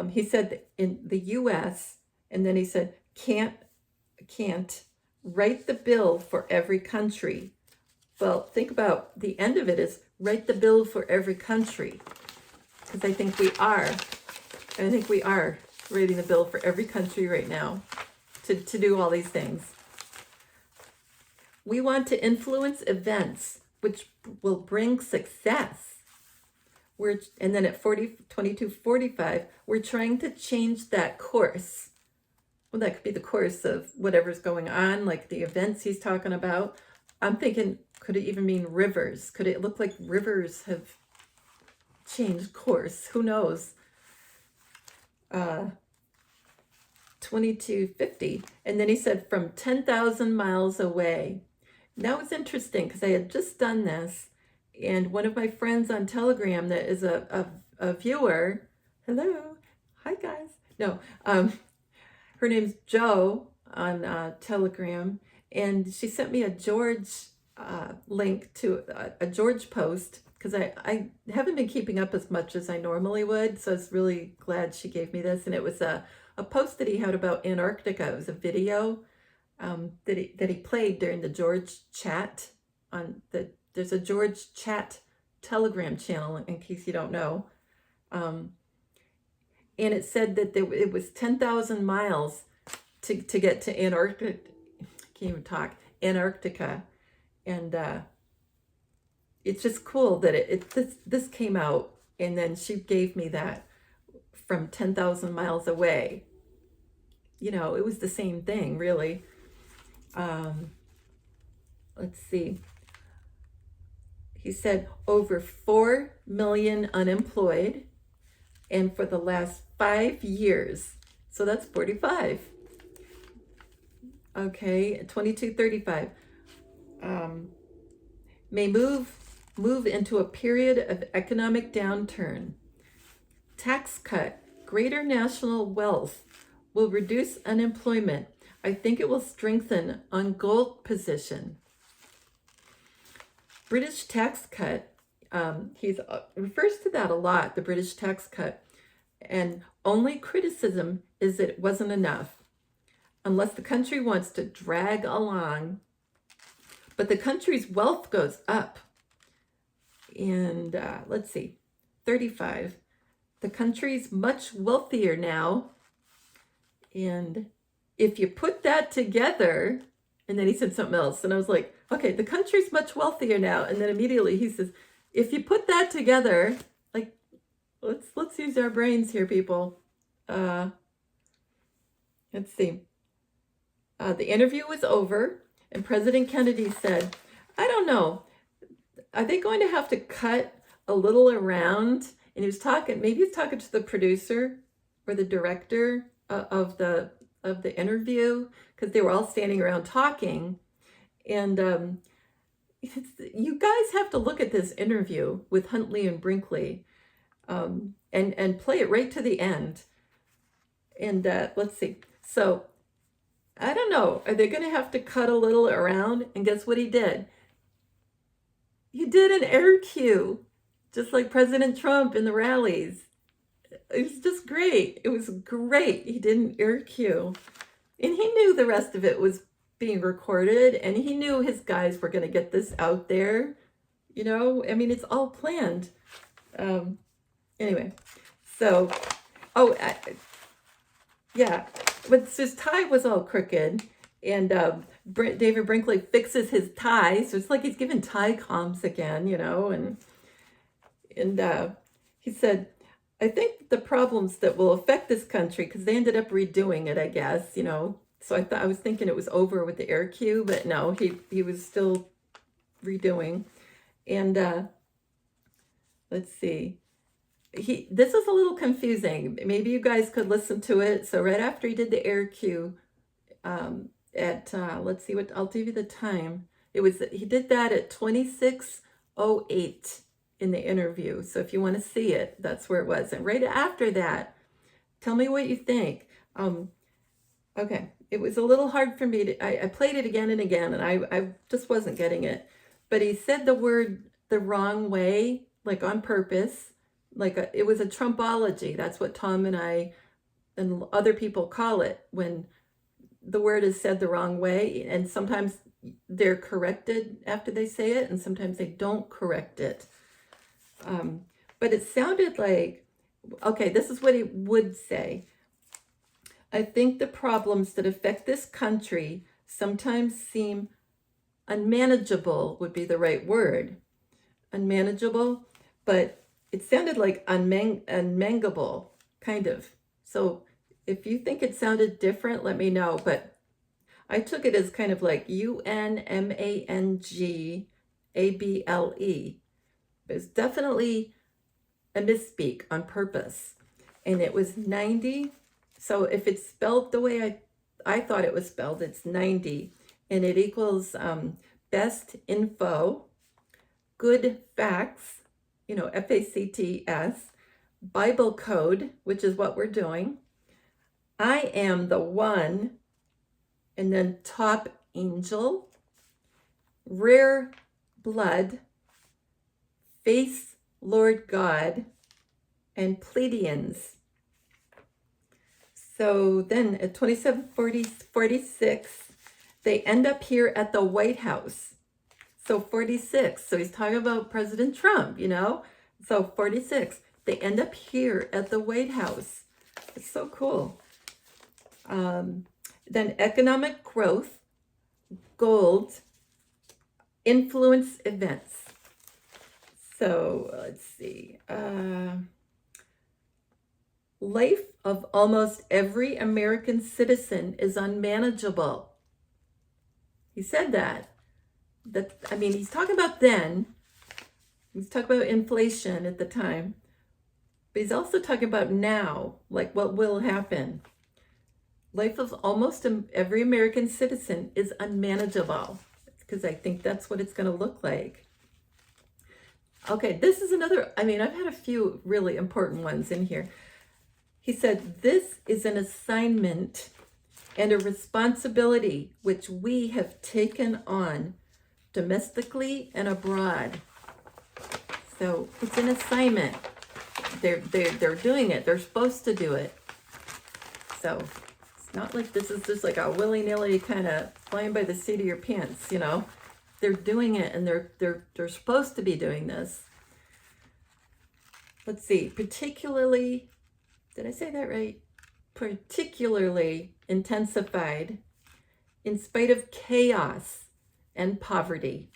He said that in the US, and then he said, can't write the bill for every country. Well, think about the end of it is write the bill for every country. Because I think we are writing the bill for every country right now to do all these things. We want to influence events which will bring success. And then at 22:45, we're trying to change that course. Well, that could be the course of whatever's going on, like the events he's talking about. I'm thinking, could it even mean rivers? Could it look like rivers have changed course? Who knows? 22:50. And then he said from 10,000 miles away. And that was interesting because I had just done this. And one of my friends on Telegram that is a viewer, hello, hi guys. No, her name's Joe on Telegram, and she sent me a George link to a George post because I haven't been keeping up as much as I normally would. So I was really glad she gave me this. And it was a post that he had about Antarctica. It was a video that he played during the George chat there's a George chat Telegram channel, in case you don't know. And it said that it was 10,000 miles to get to Antarctica. I can't even talk. Antarctica. And it's just cool that this came out, and then she gave me that from 10,000 miles away. It was the same thing, really. Let's see. He said over 4 million unemployed, and for the last 5 years. So that's 45. Okay, 2235. May move into a period of economic downturn. Tax cut, greater national wealth will reduce unemployment. I think it will strengthen on gold position. British tax cut, he refers to that a lot, the British tax cut. And only criticism is that it wasn't enough, unless the country wants to drag along. But the country's wealth goes up. And let's see, 35. The country's much wealthier now. And if you put that together, and then he said something else. And I was like, okay, the country's much wealthier now. And then immediately he says, if you put that together, like, let's use our brains here, people. Let's see. The interview was over, and President Kennedy said, I don't know, are they going to have to cut a little around? And he was talking to the producer or the director of the interview, because they were all standing around talking. And you guys have to look at this interview with Huntley and Brinkley, and play it right to the end. And let's see. So I don't know. Are they going to have to cut a little around? And guess what he did? He did an air cue, just like President Trump in the rallies. It was just great. It was great. He did an air cue. And he knew the rest of it was being recorded, and he knew his guys were going to get this out there. I mean, it's all planned. Anyway, so, yeah, but his tie was all crooked, and David Brinkley fixes his tie, so it's like he's giving tie comms again, and he said, I think the problems that will affect this country, because they ended up redoing it, I guess, so I was thinking it was over with the air cue, but no, he was still redoing. And let's see. This is a little confusing. Maybe you guys could listen to it. So right after he did the air cue, let's see, I'll give you the time. He did that at 26:08 in the interview. So if you want to see it, that's where it was. And right after that, tell me what you think. Okay, it was a little hard for me I played it again and again, and I just wasn't getting it. But he said the word the wrong way, like on purpose, it was a Trumpology. That's what Tom and I and other people call it, when the word is said the wrong way, and sometimes they're corrected after they say it, and sometimes they don't correct it. But it sounded like, okay, this is what he would say. I think the problems that affect this country sometimes seem unmanageable, would be the right word. Unmanageable, but it sounded like unmangable, kind of. So if you think it sounded different, let me know. But I took it as kind of like UNMANGABLE. But it's definitely a misspeak on purpose. And it was 90. So if it's spelled the way I thought it was spelled, it's 90. And it equals best info, good facts, FACTS, Bible code, which is what we're doing. I am the one, and then top angel, rare blood, face Lord God, and Pleiadians. So then at 2746, they end up here at the White House. So 46, so he's talking about President Trump, So 46, they end up here at the White House. It's so cool. Then economic growth, gold, influence events. So let's see. Life of almost every American citizen is unmanageable. He said that. He's talking about then. He's talking about inflation at the time. But he's also talking about now, like what will happen. Life of almost every American citizen is unmanageable, because I think that's what it's going to look like. Okay, this is another, I've had a few really important ones in here. He said, this is an assignment and a responsibility which we have taken on domestically and abroad. So it's an assignment. They're doing it. They're supposed to do it. So it's not like this is just like a willy-nilly kind of flying by the seat of your pants, They're doing it, and they're supposed to be doing this. Let's see, particularly, did I say that right? Particularly intensified in spite of chaos and poverty.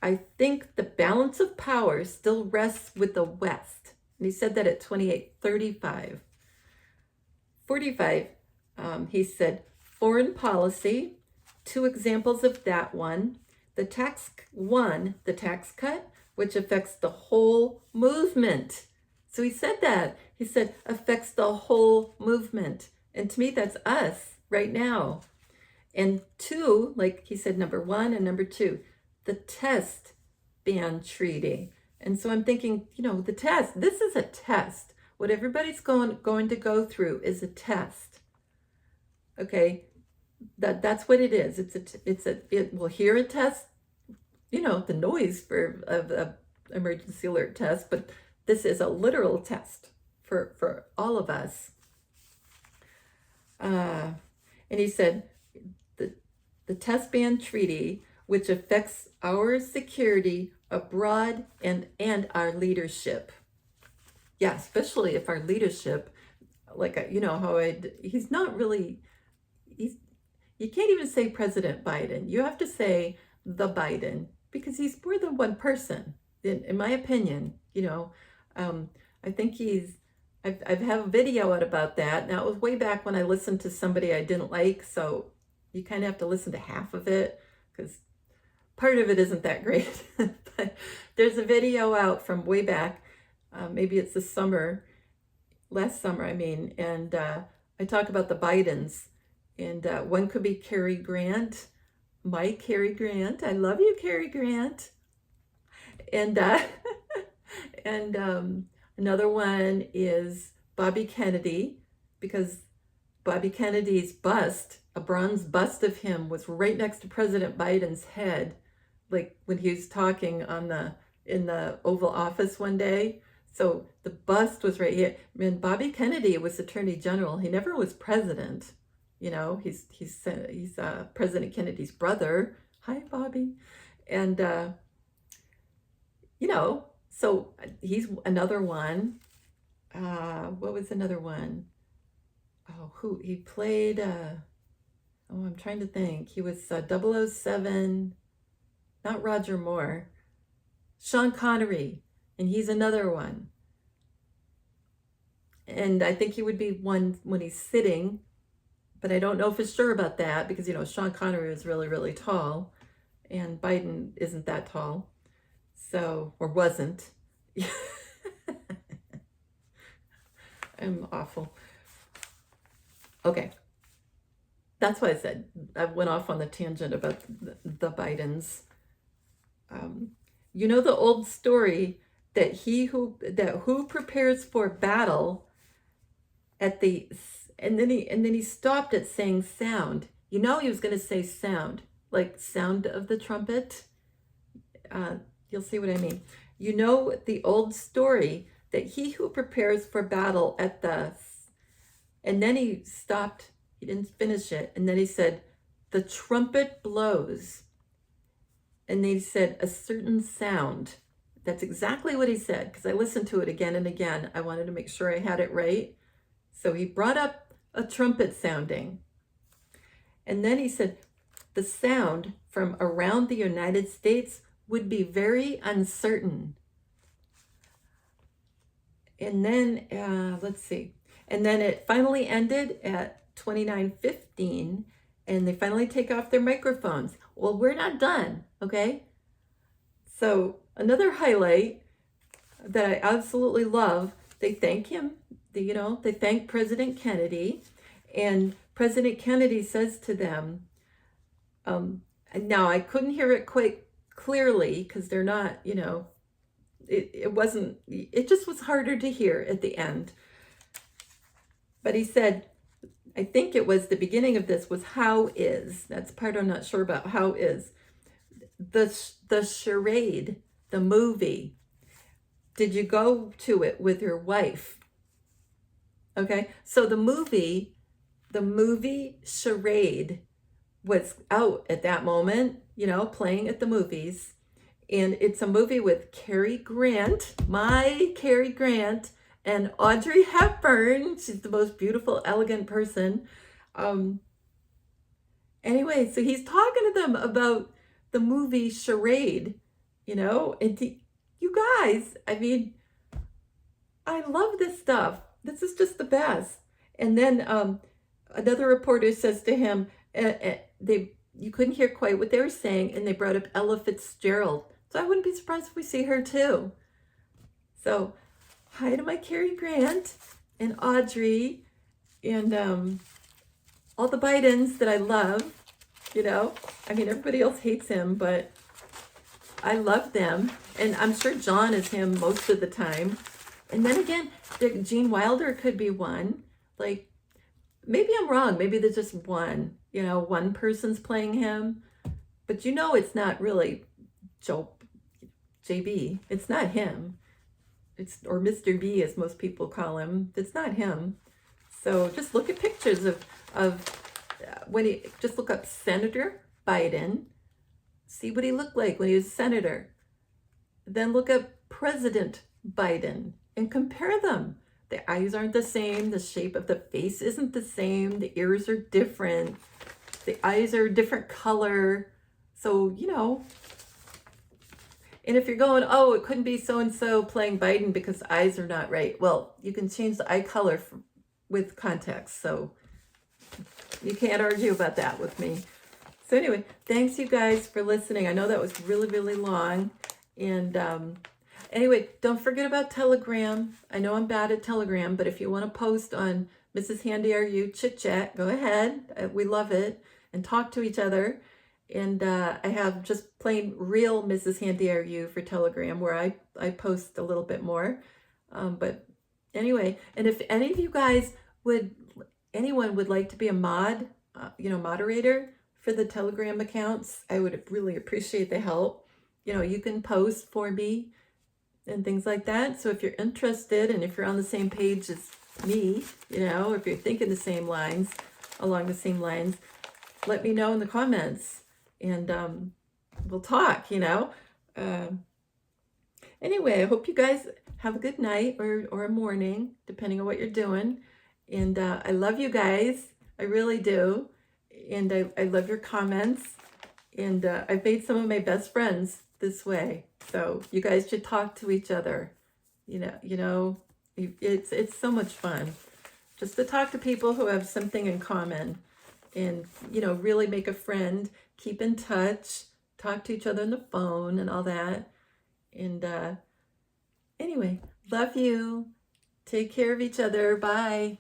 I think the balance of power still rests with the West. And he said that at 28:35. 45, he said, foreign policy, 2 examples of that one. The tax cut, which affects the whole movement. So he said that. He said, affects the whole movement. And to me, that's us right now. And 2, like he said, number 1 and number 2, the test ban treaty. And so I'm thinking, the test, this is a test. What everybody's going to go through is a test. Okay, that's what it is. It will hear a test, the noise for of emergency alert test, but this is a literal test for all of us. And he said, the test ban treaty, which affects our security abroad and our leadership. Yeah, especially if our leadership, like, he's not really, you can't even say President Biden. You have to say the Biden, because he's more than one person, in my opinion. I think I've have a video out about that. Now, it was way back when I listened to somebody I didn't like, so you kind of have to listen to half of it, because part of it isn't that great. But there's a video out from way back, maybe it's last summer, and I talk about the Bidens, and one could be Cary Grant, my Cary Grant. I love you, Cary Grant. And another one is Bobby Kennedy, because Bobby Kennedy's bust, a bronze bust of him, was right next to President Biden's head, like when he was talking in the Oval Office one day. So the bust was right here. And Bobby Kennedy was Attorney General. He never was president. He's President Kennedy's brother. Hi, Bobby. And so he's another one. What was another one? Oh, who he played? I'm trying to think. He was 007, not Roger Moore. Sean Connery, and he's another one. And I think he would be one when he's sitting, but I don't know for sure about that, because Sean Connery is really, really tall, and Biden isn't that tall, so, or wasn't. I'm awful. Okay, that's why I said I went off on the tangent about the Bidens. The old story that who prepares for battle and then he stopped at saying sound. He was going to say sound, like sound of the trumpet. You'll see what I mean. You know the old story that he who prepares for battle at the, and then he stopped, he didn't finish it, and then he said, the trumpet blows, and they said a certain sound. That's exactly what he said, because I listened to it again and again. I wanted to make sure I had it right. So he brought up a trumpet sounding. And then he said the sound from around the United States would be very uncertain. And then, let's see. And then it finally ended at 29:15, and they finally take off their microphones. Well, we're not done, okay? So another highlight that I absolutely love, they thank him, they thank President Kennedy, and President Kennedy says to them, now I couldn't hear it quite clearly because they're not, it just was harder to hear at the end. But he said, I think it was the beginning of this was how is, that's part I'm not sure about, how is. The charade, the movie, did you go to it with your wife? Okay, so the movie Charade was out at that moment, playing at the movies. And it's a movie with Cary Grant, my Cary Grant, and Audrey Hepburn. She's the most beautiful, elegant person. Anyway, so he's talking to them about the movie Charade, and you guys, I mean, I love this stuff. This is just the best. And then another reporter says to him, you couldn't hear quite what they were saying, and they brought up Ella Fitzgerald. So I wouldn't be surprised if we see her too. So hi to my Cary Grant and Audrey and all the Bidens that I love. I mean, everybody else hates him, but I love them. And I'm sure John is him most of the time. And then again, Gene Wilder could be one. Like, maybe I'm wrong. Maybe there's just one, one person's playing him. But it's not really JB. It's not him. Or Mr. B, as most people call him. It's not him. So just look at pictures of just look up Senator Biden. See what he looked like when he was senator. Then look up President Biden and compare them. The eyes aren't the same. The shape of the face isn't the same. The ears are different. The eyes are a different color. So, and if you're going, oh, it couldn't be so-and-so playing Biden because the eyes are not right. Well, you can change the eye color with context. So you can't argue about that with me. So anyway, thanks you guys for listening. I know that was really, really long. And anyway, don't forget about Telegram. I know I'm bad at Telegram, but if you want to post on Mrs. Handy Are You Chit Chat, go ahead. We love it. And talk to each other. And I have just plain real Mrs. Handy Are You for Telegram, where I post a little bit more. But anyway, and if any of you guys anyone would like to be a moderator for the Telegram accounts, I would really appreciate the help. You can post for me and things like that. So if you're interested and if you're on the same page as me, if you're thinking along the same lines, let me know in the comments and we'll talk, Anyway, I hope you guys have a good night or a morning, depending on what you're doing. And I love you guys. I really do. And I love your comments. And I've made some of my best friends this way. So you guys should talk to each other. It's so much fun just to talk to people who have something in common and, really make a friend, keep in touch, talk to each other on the phone and all that. And anyway, love you. Take care of each other. Bye.